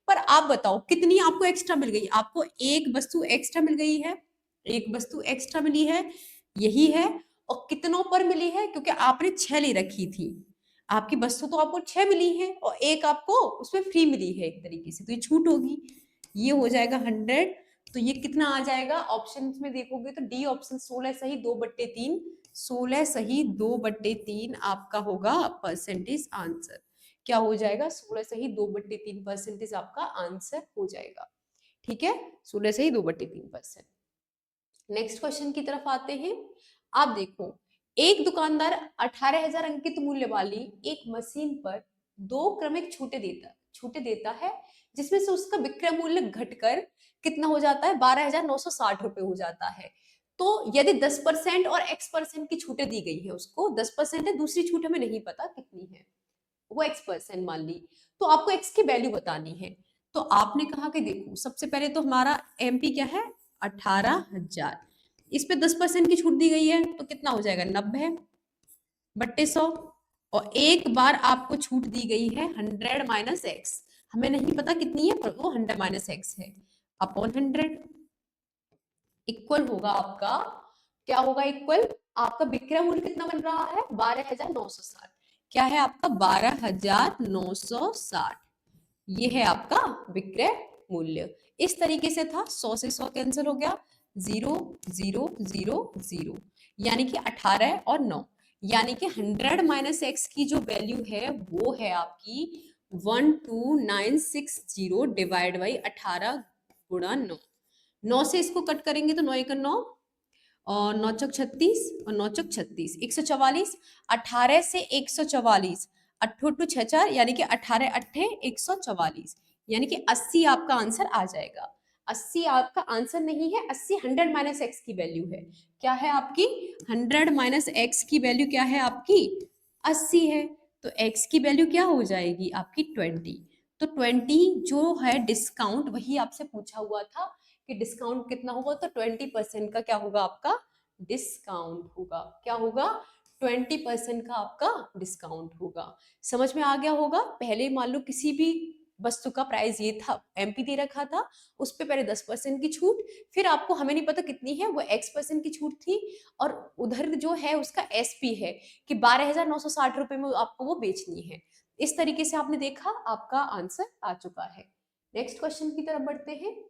पर आप बताओ कितनी आपको एक्स्ट्रा मिल गई? आपको एक वस्तु एक्स्ट्रा मिल गई है, एक वस्तु एक्स्ट्रा मिली है, यही है। और कितनों पर मिली है? क्योंकि आपने 6 ले रखी थी, आपकी वस्तु तो आपको 6 मिली है और एक आपको उसमें फ्री मिली है एक तरीके से, तो ये छूट होगी। ये हो जाएगा 100। तो ये कितना आ जाएगा? ऑप्शन में देखोगे तो डी ऑप्शन 16 सही 2/3। 16 सही 2/3 आपका होगा परसेंटेज आंसर। क्या हो जाएगा? 16 सही 2/3 परसेंटेज आपका आंसर हो जाएगा। ठीक है, 16 सही 2/3%। नेक्स्ट क्वेश्चन की तरफ आते हैं। आप देखो, एक दुकानदार 18,000 अंकित मूल्य वाली एक मशीन पर 2 क्रमिक छूटे देता है जिसमें से उसका विक्रय मूल्य घटकर कितना हो जाता है? 12,960 रुपए हो जाता है। तो यदि 10% और x% की छूटें दी गई है, उसको 10% है, दूसरी छूट हमें नहीं पता कितनी है, वो x% मान ली, तो आपको x की वैल्यू बतानी है। तो आपने कहा कि देखो सबसे पहले तो हमारा एमपी क्या है 18,000, इस पे 10% की छूट दी गई है तो कितना हो जाएगा 90/100। और एक बार आपको छूट दी गई है 100 - x, हमें नहीं पता कितनी है पर वो 100 - x है, अपॉन 100 इक्वल होगा आपका, क्या होगा इक्वल? आपका विक्रय मूल्य कितना बन रहा है 12,960। क्या है आपका 12,960, ये है आपका विक्रय मूल्य। इस तरीके से था, 100 से 100 कैंसिल हो गया, 0 0 0 0 यानी कि 18 और 9, यानी कि 100 - x की जो वैल्यू है वो है आपकी 12960 डिवाइड बाई 18 × 9। 9 से इसको कट करेंगे तो 9 × 9 और 9 चौक 36 और 9 चौक 36 144। 18 से 144 अट्ठो टू 6 यानी कि 18 अट्ठे 144 यानी कि 80 आपका आंसर आ जाएगा। 80 आपका आंसर नहीं है, 80 100 - x की वैल्यू है। क्या है आपकी 100 - x की वैल्यू क्या है आपकी 80 है। तो x की वैल्यू क्या हो जाएगी आपकी 20। तो 20 जो है डिस्काउंट वही आपसे पूछा हुआ था कि डिस्काउंट कितना होगा, तो 20% का क्या होगा आपका डिस्काउंट होगा। क्या होगा 20% का आपका डिस्काउंट होगा। समझ में आ गया होगा। पहले मान लो किसी भी वस्तु का प्राइस ये था, एमपी दे रखा था, उस पे पहले 10% की छूट, फिर आपको हमें नहीं पता कितनी है, वो x% की छूट थी, और उधर जो है उसका एसपी है कि 12,960 रुपए में आपको वो बेचनी है। इस तरीके से आपने देखा, आपका आंसर आ चुका है। नेक्स्ट क्वेश्चन की तरफ बढ़ते हैं।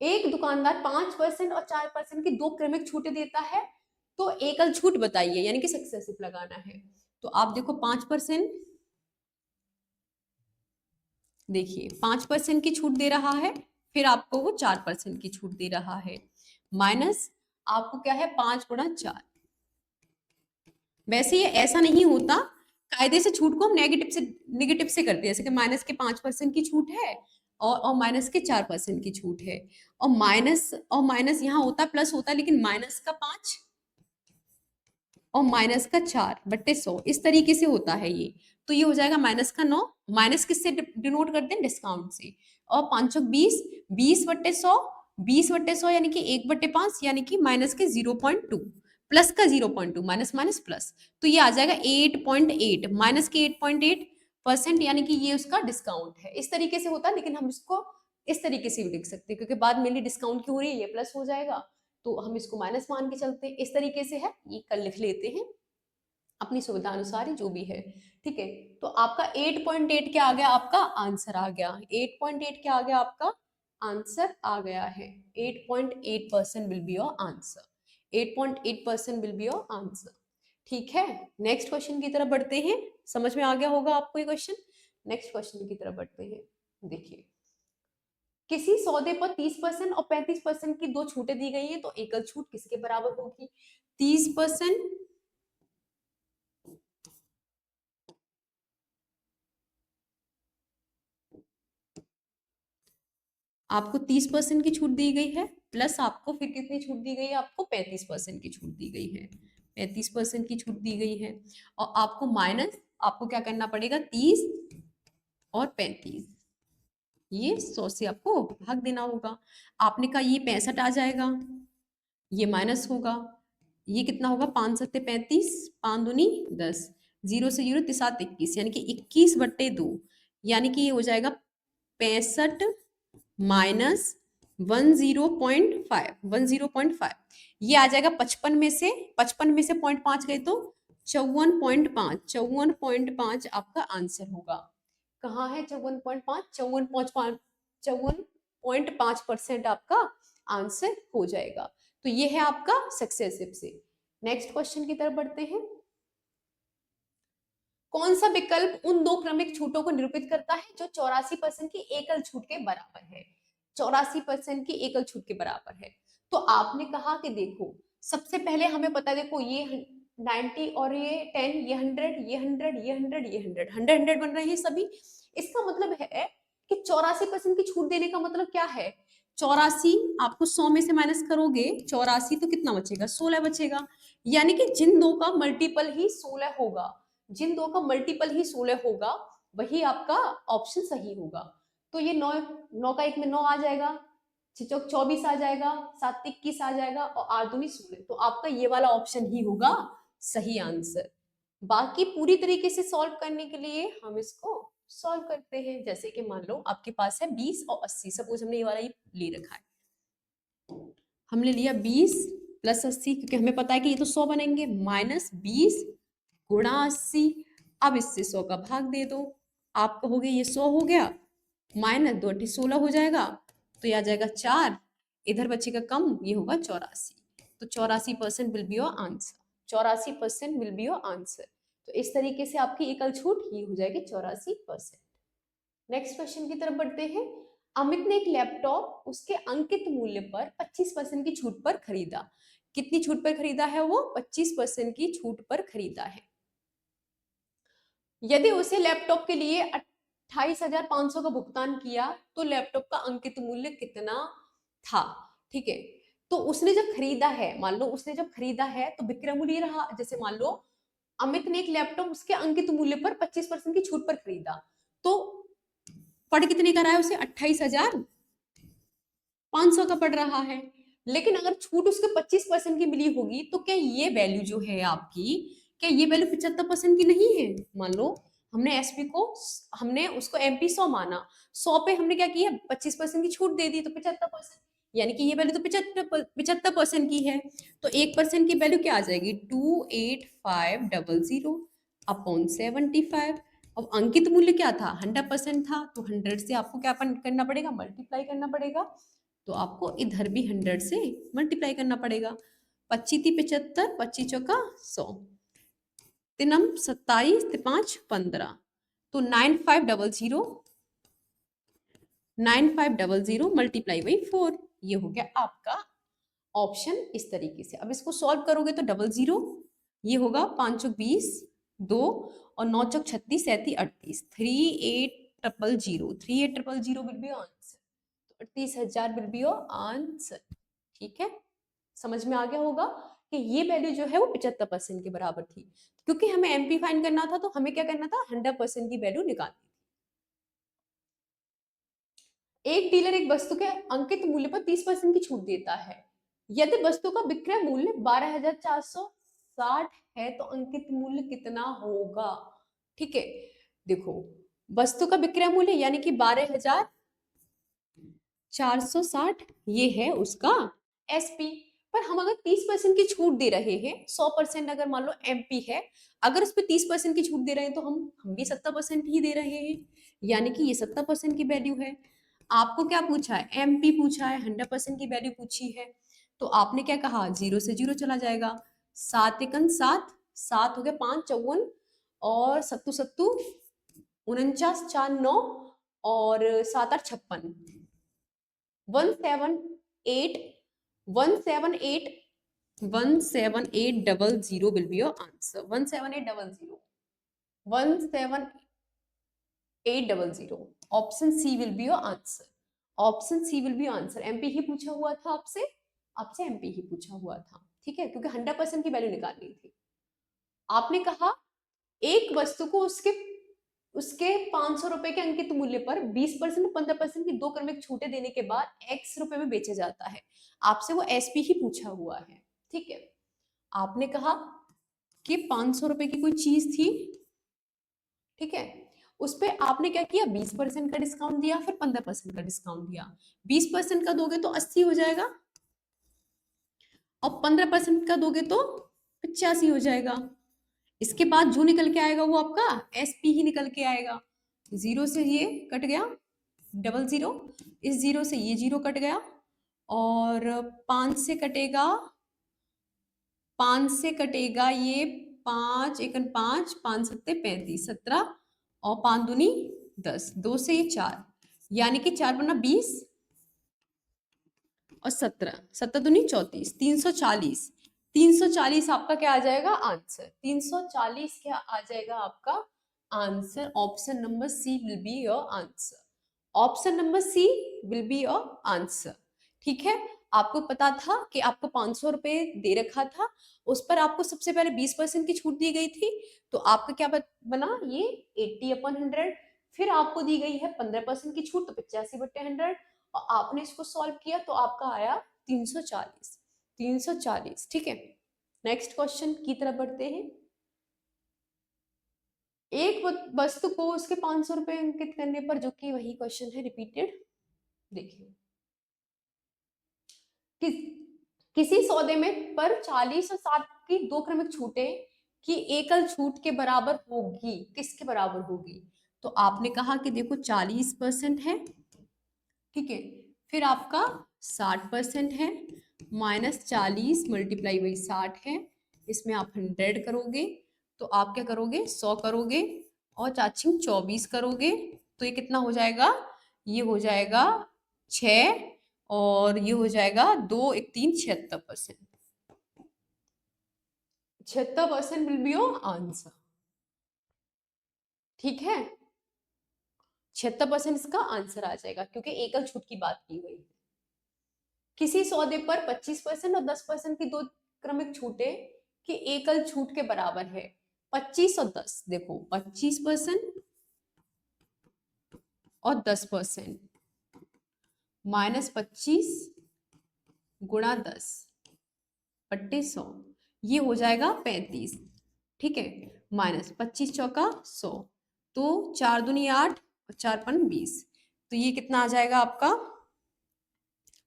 एक दुकानदार 5% और 4% की 2 क्रमिक छूटें देता है, तो एकल छूट बताइए, यानी कि सक्सेसिव लगाना है। तो आप देखो 5%, देखिए 5% की छूट दे रहा है, फिर आपको वो 4% की छूट दे रहा है, माइनस आपको क्या है 5 × 4। वैसे ये ऐसा नहीं होता, कायदे से छूट को हम नेगेटिव से करते हैं, जैसे कि माइनस के 5% की छूट है और माइनस के 4% की छूट है, और माइनस यहाँ होता प्लस होता, लेकिन माइनस का 5 और माइनस का 4/100 इस तरीके से होता है ये। तो ये हो जाएगा -9, माइनस किससे डिनोट करते हैं, डिस्काउंट से, और 5 20, 20/100, 20/100 यानी कि 1/5 यानी कि माइनस के 0.2, प्लस का 0.2, माइनस माइनस प्लस, तो ये आ जाएगा 8.8, माइनस के 8.8% यानी कि ये उसका डिस्काउंट है। इस तरीके से होता है, लेकिन हम इसको इस तरीके से भी लिख सकते हैं, क्योंकि बाद में डिस्काउंट की हो रही है, ये प्लस हो जाएगा, तो हम इसको माइनस मान के चलते हैं। इस तरीके से है, ये कल लिख लेते हैं अपनी सुविधा अनुसार ही, जो भी है, ठीक है। तो आपका 8.8 क्या आ गया, आपका आंसर आ गया, 8.8 क्या आ गया, आपका आंसर आ गया है, 8.8% will be your answer, 8.8% will be your answer, ठीक है। नेक्स्ट क्वेश्चन की तरफ बढ़ते हैं, समझ में आ गया होगा आपको ये क्वेश्चन। नेक्स्ट क्वेश्चन की तरफ बढ़ते हैं, देखिए किसी सौदे पर 30% और 35% की दो छूटें दी गई है, तो एकल छूट किसके बराबर होगी, 30%, आपको 30% की छूट दी गई है, प्लस आपको फिर कितनी छूट दी गई है, आपको 35% की छूट दी गई है, 35% की छूट दी गई है, और आपको माइनस, आपको क्या करना पड़ेगा, 30 और 35, ये 100 से आपको भाग देना होगा। आपने कहा ये 65 आ जाएगा, ये माइनस होगा, ये कितना होगा, 5×7=35, 5×2=10, 0 से 0 3×7 21, यानी कि 21/2, यानी कि ये हो जाएगा 65 माइनस 10.5, ये आ जाएगा 55 में से 0.5 गए तो 54.5, 54.5 आपका आंसर होगा। कहाँ है 54.5, 54.5% आपका आंसर हो जाएगा। तो ये है आपका सक्सेसिव से। नेक्स्ट क्वेश्चन की तरफ बढ़ते हैं, कौन सा विकल्प उन दो क्रमिक छूटों को निरूपित करता है जो 84% की एकल छूट के बराबर है, 84% की एकल छूट के बराबर है। तो आपने कहा कि देखो सबसे पहले हमें पता है, देखो ये 90 और ये 10, ये 100, ये 100, ये 100, ये 100, 100 बन रहे हैं सभी। इसका मतलब है कि 84% की छूट देने का मतलब क्या है, 84 आपको 100 में से माइनस करोगे, 84 तो कितना बचेगा, 16 बचेगा, यानी कि जिन दो का मल्टीपल ही 16 होगा, जिन दो का मल्टीपल ही 16 होगा, वही आपका ऑप्शन सही होगा। तो ये 9, 9 का 1 में 9 आ जाएगा, 6×4 24 आ जाएगा, 7×21 आ जाएगा, और 8×2 16, तो आपका ये वाला ऑप्शन ही होगा सही आंसर। बाकी पूरी तरीके से सॉल्व करने के लिए हम इसको सॉल्व करते हैं, जैसे कि मान लो आपके पास है 20 और 80, सपोज हमने ये वाला ही ले रखा है, हमने लिया 20 + 80, क्योंकि हमें पता है कि ये तो 100 बनेंगे, -20 × 80, अब इससे 100 का भाग दे दो, आप कहोगे ये 100 हो गया, -2 × 16 हो जाएगा, तो ये आ जाएगा 4, इधर बचेगा कम, ये होगा 84, तो 84% will be your answer, 84% will be your answer. तो इस तरीके से आपकी एकल छूट ये हो जाएगी 84%। नेक्स्ट क्वेश्चन की तरफ बढ़ते हैं, अमित ने एक लैपटॉप उसके अंकित मूल्य पर 25% की छूट पर खरीदा, कितनी छूट पर खरीदा है वो, 25% की छूट पर खरीदा है। यदि उसे लैपटॉप के लिए 28,500 का भुगतान किया तो लैपटॉप का अंकित मूल्य कितना था, ठीक है। तो उसने जब खरीदा है, मान लो उसने जब खरीदा है तो विक्रय मूल्य रहा, जैसे मान लो अमित ने एक लैपटॉप उसके अंकित मूल्य पर 25% की छूट पर खरीदा, तो पढ़ कितने का रहा है उसे, 28,500 का पड़ रहा है। लेकिन अगर छूट उसके 25% की मिली होगी तो क्या ये वैल्यू जो है आपकी, क्या ये वैल्यू 75% की नहीं है। मान लो हमने एसपी को, हमने उसको एमपी 100 माना, 100 पे हमने क्या किया, 25% की छूट दे दी, तो 75%, यानी कि ये वैल्यू तो 75% की है, तो 1% की वैल्यू क्या आ जाएगी, 28500 अपॉन 75। अब अंकित मूल्य क्या था, 100% था, तो 100 से आपको क्या करना पड़ेगा, मल्टीप्लाई करना पड़ेगा, तो आपको इधर भी 100 से मल्टीप्लाई करना पड़ेगा, 25 × 75, 25 × 100, तिनम 27 5 15, तो 9500 मल्टीप्लाई बाई 4, ये हो गया आपका ऑप्शन। इस तरीके से अब इसको सॉल्व करोगे तो 00, ये होगा 5 चौक 20, 2 और 9 चौक 36, 37 38, 3800, 3800 विल बी आंसर, तो 38,000 विल बी योर आंसर। ठीक है, समझ में आ गया होगा कि ये वैल्यू जो है वो 75% के बराबर थी, क्योंकि हमें एमपी फाइंड करना था तो हमें क्या करना था, 100% की वैल्यू निकालनी। एक डीलर एक वस्तु के अंकित मूल्य पर 30% की छूट देता है। यदि वस्तु का विक्रय मूल्य 12,460 है तो अंकित मूल्य कितना होगा? ठीक है, देखो वस्तु का विक्रय मूल्य यानी कि 12,460, ये है उसका एसपी। पर हम अगर 30% की छूट दे रहे हैं, 100% अगर मान लो एमपी है, अगर उस पर 30% की छूट दे रहे हैं तो हम भी 70% ही दे रहे हैं, यानी कि ये 70% की वैल्यू है। आपको क्या पूछा है, एमपी पूछा है, 100% की वैल्यू पूछी है, तो आपने क्या कहा, 0 से 0 चला जाएगा। 7 एकन 7, 7 हो गया 5 54, और सत्तू सत्तू 49, 4 9, और 7 8 56, 178, 178, 17800 will be your answer, 17800, 17800, option C will be your answer, option C will be answer. MP ही पूछा हुआ था आपसे, आपसे एमपी ही पूछा हुआ था, ठीक है, क्योंकि 100% की वैल्यू निकालनी थी। आपने कहा एक वस्तु को उसके उसके 500 रुपए के अंकित मूल्य पर 20% 15% की दो क्रमिक छूटें देने के बाद एक्स रुपए में बेचा जाता है, आपसे वो एसपी ही पूछा हुआ है। ठीक है, आपने कहा कि 500 रुपए की कोई चीज थी, ठीक है, उस पर आपने क्या किया, 20% का डिस्काउंट दिया, फिर 15% का डिस्काउंट दिया। 20% का दोगे तो 80 हो जाएगा, और 15% का दोगे तो 85 हो जाएगा। इसके बाद जो निकल के आएगा वो आपका एसपी ही निकल के आएगा। 0 से ये कट गया, 00, इस 0 से ये 0 कट गया, और 5 से कटेगा, 5 से कटेगा ये 5 एकन 5, 5 सत्ते 35, 17, और 5 दूनी 10, 2 से ये 4, यानी कि 4 बना 20, और 17, 17 दूनी 34, 340, 340 आपका क्या आ जाएगा आंसर, 340 क्या आ जाएगा आपका answer. Option number C will be your answer, option number C will be your answer. ठीक है, आपको पता था कि आपको 500 रुपए दे रखा था, उस पर आपको सबसे पहले 20% की छूट दी गई थी, तो आपका क्या बना, ये 80/100, फिर आपको दी गई है 15% की छूट, तो 85/100, और आपने इसको सॉल्व किया तो आपका आया 340, 340। ठीक है, नेक्स्ट क्वेश्चन की तरफ बढ़ते हैं। एक वस्तु को उसके 500 रुपए अंकित करने पर, जो कि वही क्वेश्चन है रिपीटेड, देखिए कि, किसी सौदे में पर 40 और 60 की दो क्रमिक छूटें की एकल छूट के बराबर होगी, किसके बराबर होगी? तो आपने कहा कि देखो 40% है, ठीक है, फिर आपका 60% है, -40 मल्टीप्लाई बाई 60 है, इसमें आप 100 करोगे, तो आप क्या करोगे, 100 करोगे, और चाची 24 करोगे, तो ये कितना हो जाएगा, ये हो जाएगा 6, और ये हो जाएगा 2 1 3 76%, 76% विल बी योर आंसर। ठीक है, 76% इसका आंसर आ जाएगा, क्योंकि एकल छूट की बात की गई है। किसी सौदे पर 25% और 10% की दो क्रमिक छूटें की एकल छूट के बराबर है। 25 और 10, देखो 25% और 10%, -25 गुणा 10 बट्टे 100, ये हो जाएगा 35। ठीक है, -25 चौका 100, तो 4 दूनी 8 और 4 पन 20, तो ये कितना आ जाएगा आपका,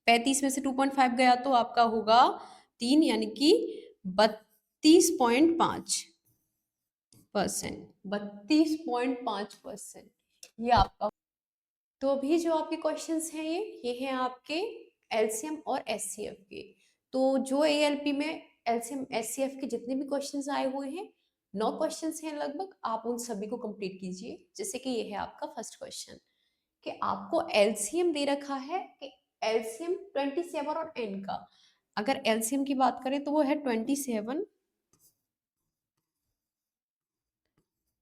35 में से 2.5 गया तो आपका होगा 3, यानी कि 32.5%, 32.5% ये आपका। तो अभी जो आपके क्वेश्चंस हैं ये हैं आपके एलसीएम और एचसीएफ के। तो जो एएलपी में एलसीएम एचसीएफ के जितने भी क्वेश्चंस आए हुए हैं 9 क्वेश्चंस हैं लगभग, आप उन सभी को कंप्लीट कीजिए। जैसे कि ये है आपका फर्स्ट क्वेश्चन कि आपको एलसीएम दे रखा है कि एलसीएम 27 और एन का, अगर एलसीएम की बात करें तो वो है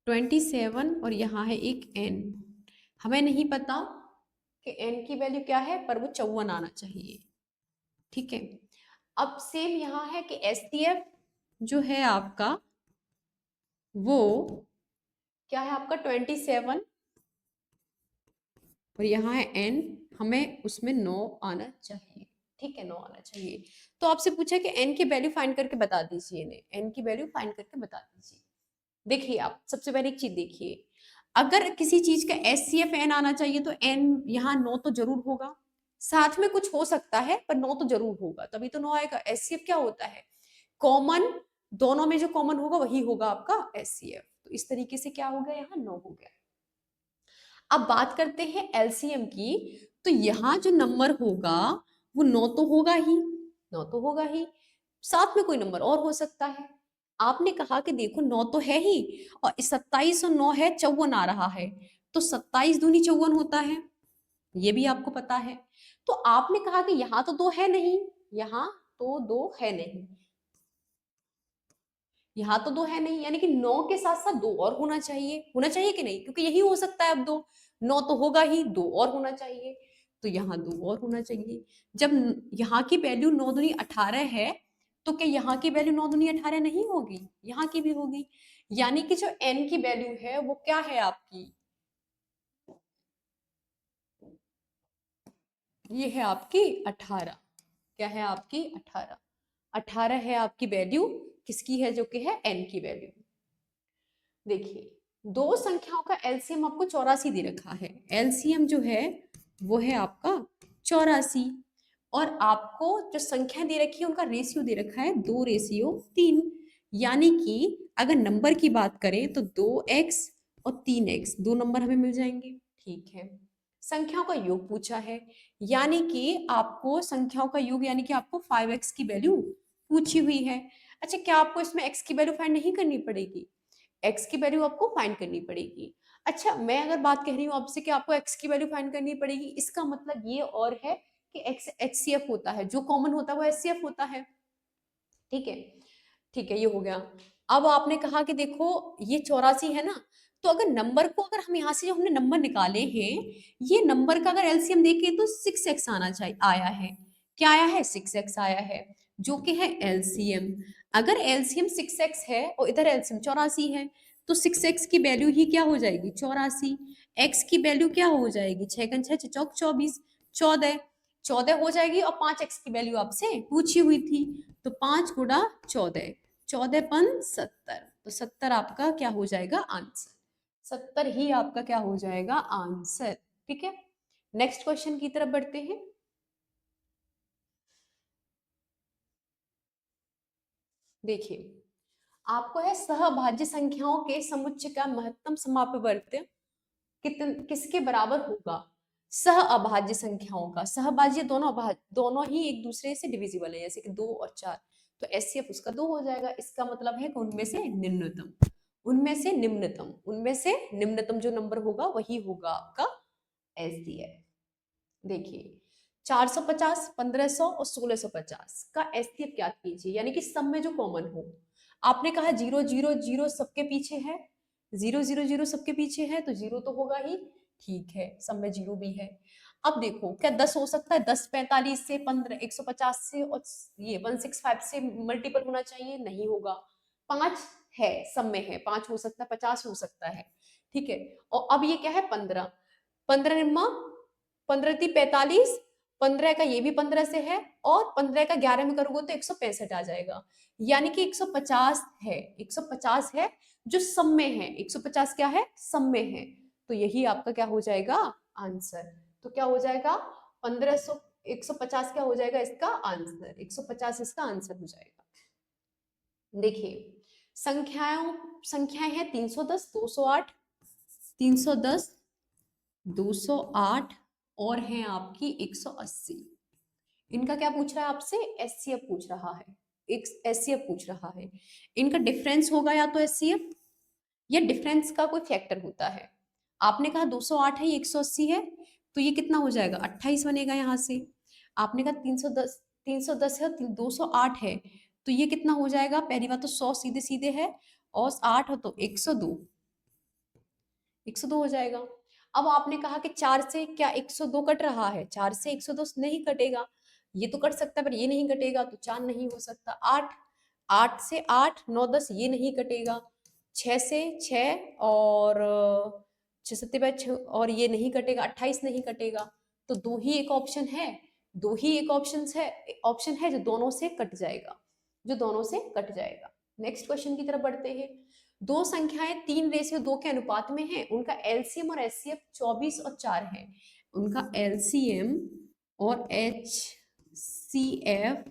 27 और यहाँ है एक एन। हमें नहीं पता कि एन की वैल्यू क्या है, पर वो 54 आना चाहिए। ठीक है, अब सेम यहाँ है कि एसटीएफ जो है आपका वो क्या है आपका 27 और यहाँ है एन, हमें उसमें 9 आना चाहिए। ठीक है, 9 आना चाहिए। तो आपसे पूछा कि एन की वैल्यू फाइंड करके बता दीजिए, इन्हें एन की वैल्यू फाइंड करके बता दीजिए। देखिए आप सबसे पहले एक चीज देखिए, अगर किसी चीज का एस सी एफ एन आना चाहिए तो एन यहाँ 9 तो जरूर होगा, साथ में कुछ हो सकता है पर 9 तो जरूर होगा, तभी तो 9 आएगा। एस सी एफ क्या होता है, कॉमन, दोनों में जो कॉमन होगा वही होगा आपका एस सी एफ। तो इस तरीके से क्या हो गया, यहाँ 9 हो गया। अब बात करते हैं एलसीएम की, तो यहाँ जो नंबर होगा वो 9 तो होगा ही, 9 तो होगा ही, साथ में कोई नंबर और हो सकता है। आपने कहा कि देखो 9 तो है ही, और 27 और 9 है, 54 आ रहा है, तो 27 दूनी 54 होता है, ये भी आपको पता है। तो आपने कहा कि यहाँ तो 2 है नहीं, यहाँ तो 2 है नहीं, यहाँ तो 2 है नहीं, यानी कि 9 के साथ साथ 2 और होना चाहिए, होना चाहिए कि नहीं, क्योंकि यही हो सकता है अब 2, 9 तो होगा ही, 2 और होना चाहिए, तो यहाँ 2 और होना चाहिए। जब यहाँ की वैल्यू 9 दूनी 18 है, तो क्या यहाँ की वैल्यू 9 दूनी 18 नहीं होगी, यहाँ की भी होगी। यानी कि जो n की वैल्यू है वो क्या है आपकी, ये है आपकी 18। क्या है आपकी 18, 18 है आपकी वैल्यू, किसकी है, जो कि है n की वैल्यू। देखिए दो संख्याओं का एलसीएम आपको 84 दे रखा है, एलसीएम जो है वो है आपका 84, और आपको जो संख्या दे रखी है उनका रेशियो दे रखा है 2:3, यानी कि अगर नंबर की बात करें तो 2x और 3x दो नंबर हमें मिल जाएंगे। ठीक है, संख्याओं का योग पूछा है, यानी कि आपको संख्याओं का योग, यानी कि आपको 5x की वैल्यू पूछी हुई है। अच्छा, क्या आपको इसमें x की वैल्यू फाइंड नहीं करनी पड़ेगी, x की वैल्यू आपको फाइंड करनी पड़ेगी। अच्छा, मैं अगर बात कह रही हूँ आपसे कि आपको x की वैल्यू फाइंड करनी पड़ेगी, इसका मतलब ये और है कि x HCF होता है, जो कॉमन होता है वो HCF होता है। ठीक है, ठीक है, ये हो गया। अब आपने कहा कि देखो ये 84 है ना, तो अगर नंबर को, अगर हम यहाँ से जो हमने नंबर निकाले हैं, ये नंबर का अगर एलसीएम देखें तो 6x आना चाहिए, आया है, क्या आया है, 6x आया है, जो कि है एलसीएम। अगर एलसीएम 6x है और इधर एलसीएम 84 है, तो 6x की वैल्यू ही क्या हो जाएगी, 84, x की वैल्यू क्या हो जाएगी, 6×6 = 24, 14, 14 हो जाएगी, और 5x की वैल्यू आपसे पूछी हुई थी, तो 5×14, 14×5 = 70, तो 70 आपका क्या हो जाएगा आंसर, 70 ही आपका क्या हो जाएगा आंसर। ठीक है, नेक्स्ट क्वेश्चन की तरफ बढ़ते हैं। देखिए आपको है सहभाज्य संख्याओं के समुच्चय का महत्तम समापवर्त किसके बराबर होगा, सह अभाज्य संख्याओं का, सहभाज्य दोनों अभाज्य, दोनों ही एक दूसरे से डिविजिबल है, जैसे कि 2 और 4, तो एचसीएफ उसका 2 हो जाएगा। इसका मतलब है कि उनमें से निम्नतम, उनमें से निम्नतम, उनमें से निम्नतम जो नंबर होगा वही होगा आपका एचसीएफ। देखिए 450, 1500 और 1650 का एचसीएफ क्या कीजिए, यानी कि सब में जो कॉमन हो। आपने कहा 0 0 0 सबके पीछे है, 0 0 0 सबके पीछे है, तो 0 तो होगा ही, ठीक है, सब में 0 भी है। अब देखो क्या 10 हो सकता है, 10 45 से, 15 150 से, और ये 165 से मल्टीपल होना चाहिए, नहीं होगा। 5 है, सब में है, 5 हो सकता है, 50 हो सकता है, ठीक है। और अब ये क्या है 15, 15 15×3 = 45, 15 का ये भी 15 से है, और 15 का 11 में करोगे तो 165 आ जाएगा, यानी कि 150 है, 150 है जो सब में है, 150 क्या है, सब में है, तो यही आपका क्या हो जाएगा आंसर। तो क्या हो जाएगा 1500, 150 क्या हो जाएगा इसका आंसर, 150 इसका आंसर हो जाएगा। देखिए संख्याएं हैं 310, 208, 310, 208 और हैं आपकी 180। इनका क्या पूछ रहा है आपसे, एचसीएफ पूछ रहा है। एक एचसीएफ पूछ रहा है, इनका डिफरेंस होगा या तो एचसीएफ या डिफरेंस का कोई फैक्टर होता है। आपने कहा 208 है, ये 180 है, तो ये कितना हो जाएगा 28 बनेगा यहाँ से। आपने कहा 310 है, 208 है, तो ये कितना हो जाएगा, पहली बात तो 100 सीधे सीधे है और 8 हो तो 102 हो जाएगा। अब आपने कहा कि 4 से क्या 102 कट रहा है, 4 से 102 नहीं कटेगा, ये तो कट सकता है पर ये नहीं कटेगा, तो 4 नहीं हो सकता। 8 से 8 9 10 ये नहीं कटेगा, 6 से 6 और 6 सत्ते बाय 6 और ये नहीं कटेगा, 28 नहीं कटेगा। तो दो ही एक ऑप्शन है, दो ही एक ऑप्शन है जो दोनों से कट जाएगा, जो दोनों से कट जाएगा। नेक्स्ट क्वेश्चन की तरफ बढ़ते हैं। दो संख्याएं 3:2 के अनुपात में हैं, उनका एलसीएम और एचसीएफ 24 और 4 है। उनका एलसीएम और एचसीएफ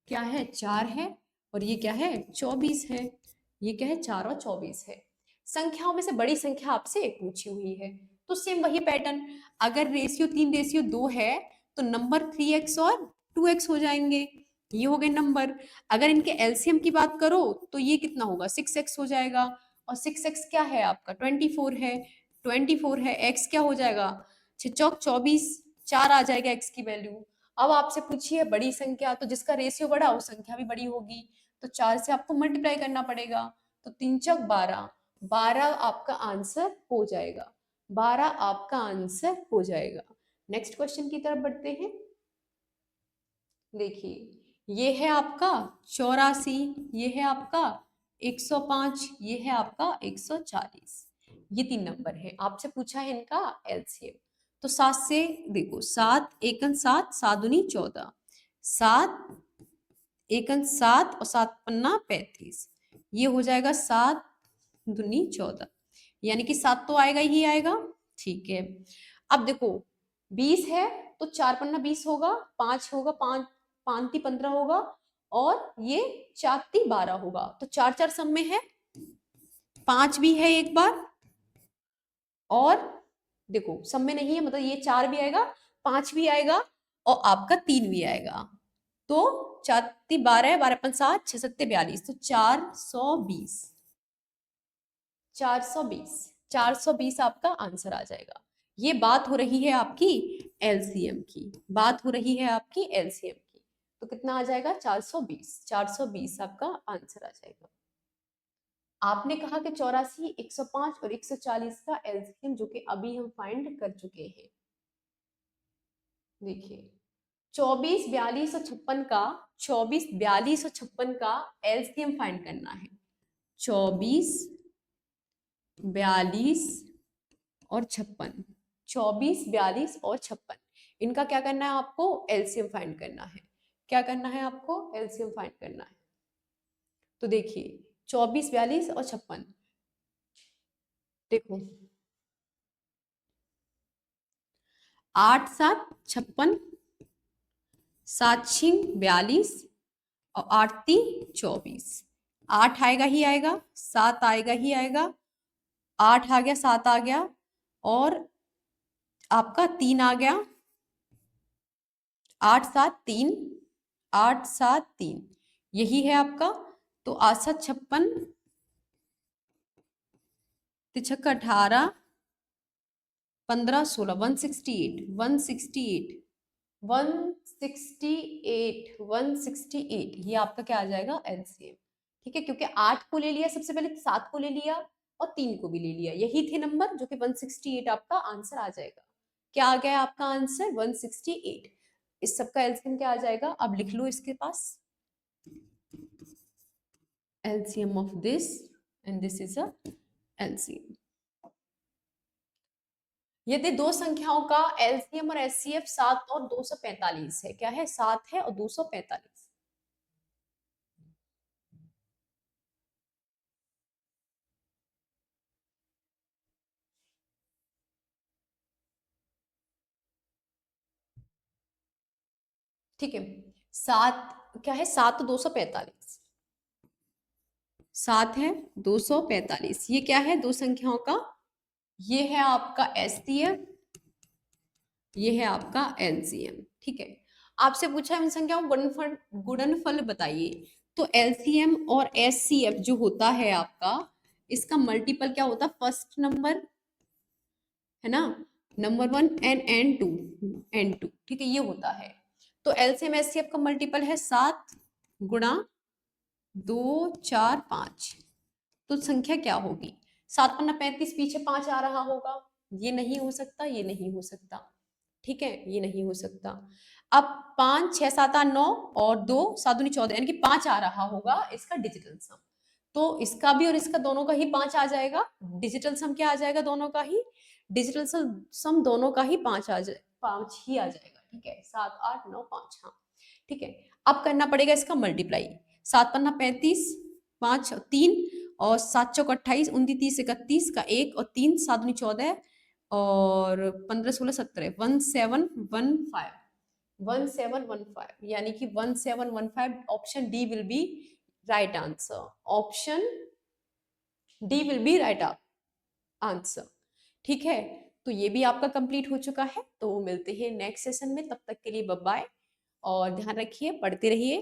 क्या है, 4 है, और ये क्या है 24 है। ये क्या है 4 और 24 है। संख्याओं में से बड़ी संख्या आपसे पूछी हुई है, तो सेम वही पैटर्न, अगर रेशियो 3:2 है तो नंबर 3x और 2x हो जाएंगे, ये हो गए नंबर। अगर इनके एलसीएम की बात करो तो ये कितना होगा 6x हो जाएगा, और 6x क्या है आपका 24 है, 24 है, x क्या हो जाएगा 6 चौक 24, 4 आ जाएगा x की वैल्यू। अब आपसे पूछिए बड़ी संख्या, तो जिसका रेशियो बड़ा वो संख्या भी बड़ी होगी, तो 4 से आपको मल्टीप्लाई करना पड़ेगा, तो 3 चौक 12, 12 आपका आंसर हो जाएगा, 12 आपका आंसर हो जाएगा। नेक्स्ट क्वेश्चन की तरफ बढ़ते हैं। देखिए ये है आपका 84, ये है आपका 105, ये है आपका 140, ये 3 नंबर है। आपसे पूछा है इनका एलसीएम, तो 7 से देखो, 7 एकन 7, 7 दूनी 14, 7 एकन 7 और 7 पन्ना 35, ये हो जाएगा 7 दूनी 14, यानी कि 7 तो आएगा ही आएगा। ठीक है, अब देखो 20 है तो 4 पन्ना 20 होगा, 5 होगा, 5 5 15 होगा, और ये 4 12 होगा, तो 4 4 सब में है, 5 भी है एक बार, और देखो सब में नहीं है, मतलब ये 4 भी आएगा, 5 भी आएगा, और आपका 3 भी आएगा, तो 4 12, 12 5 7, 6 7 42, तो 420, 420 आपका आंसर आ जाएगा। ये बात हो रही है आपकी एलसीएम की, बात हो रही है आपकी एलसीएम की, तो कितना आ जाएगा 420, 420 आपका आंसर आ जाएगा। आपने कहा कि 84, 105 और 140 का एलसीएम, जो कि अभी हम फाइंड कर चुके हैं। देखिए 24 42 और 56 का, 24 42 और 56 का एलसीएम फाइंड करना है। 24 42 और 56, 24 42 और 56, इनका क्या करना है आपको एलसीएम फाइंड करना है। क्या करना है आपको एलसीएम फाइंड करना है। तो देखिए 24 42 और 56, देखो 8 7 56, 7 6 42 और 8 3 24, 8 आएगा ही आएगा, 7 आएगा ही आएगा, 8 आ गया, 7 आ गया, और आपका 3 आ गया, 8 7 3, 8 7 3, यही है आपका। तो 8 7 56, तिछक 18, 15 16, 168, 168, 168, 168, ये आपका क्या आ जाएगा एलसीएम। ठीक है, क्योंकि 8 को ले लिया सबसे पहले, 7 को ले लिया और 3 को भी ले लिया, यही थे नंबर, जो कि 168 आपका आंसर आ जाएगा। क्या आ गया आपका आंसर 168। इस सब का एलसीएम क्या आ जाएगा, अब लिख लो इसके पास, LCM of this and this is a LCM. यदि दो संख्याओं का एलसीएम और एचसीएफ 7 और 245 है, क्या है 7 है और 245, ठीक है, 7 क्या है, 7 245, 7 है 245, ये क्या है दो संख्याओं का, ये है आपका एचसीएफ, ये है आपका एलसीएम। ठीक है, आपसे पूछा है इन संख्याओं गुणनफल बताइए, तो एलसीएम और एचसीएफ जो होता है आपका, इसका मल्टीपल क्या होता है, फर्स्ट नंबर है ना, नंबर 1 एंड एन टू, ठीक है, ये होता है। तो एलसीएम एचसीएफ का मल्टीपल है 7 गुणा 2 4 5, तो संख्या क्या होगी, 7 पन्ना 35, पीछे 5 आ रहा होगा, ये नहीं हो सकता, ये नहीं हो सकता, ठीक है, ये नहीं हो सकता। अब 5 6 7 8 9 और 2 7 दूनी 14, यानी कि 5 आ रहा होगा इसका डिजिटल सम। तो इसका भी और इसका दोनों का ही 5 आ जाएगा, डिजिटल सम क्या आ जाएगा, दोनों का ही डिजिटल सम दोनों का ही 5 आ जाए, 5 ही आ जाएगा, ठीक है, 7 8 9 5, हाँ ठीक है। अब करना पड़ेगा इसका मल्टीप्लाई, 7 पन्ना 35, 5 3 और 7 चौक 28, 29 31 का 1 और 3, 7 दूनी 14 और 15 16 17, 1715, 1715, यानी कि 1715, option D will be right answer, option D will be right answer, ठीक है। तो ये भी आपका कंप्लीट हो चुका है, तो मिलते हैं नेक्स्ट सेशन में, तब तक के लिए बाय बाय, और ध्यान रखिए, पढ़ते रहिए,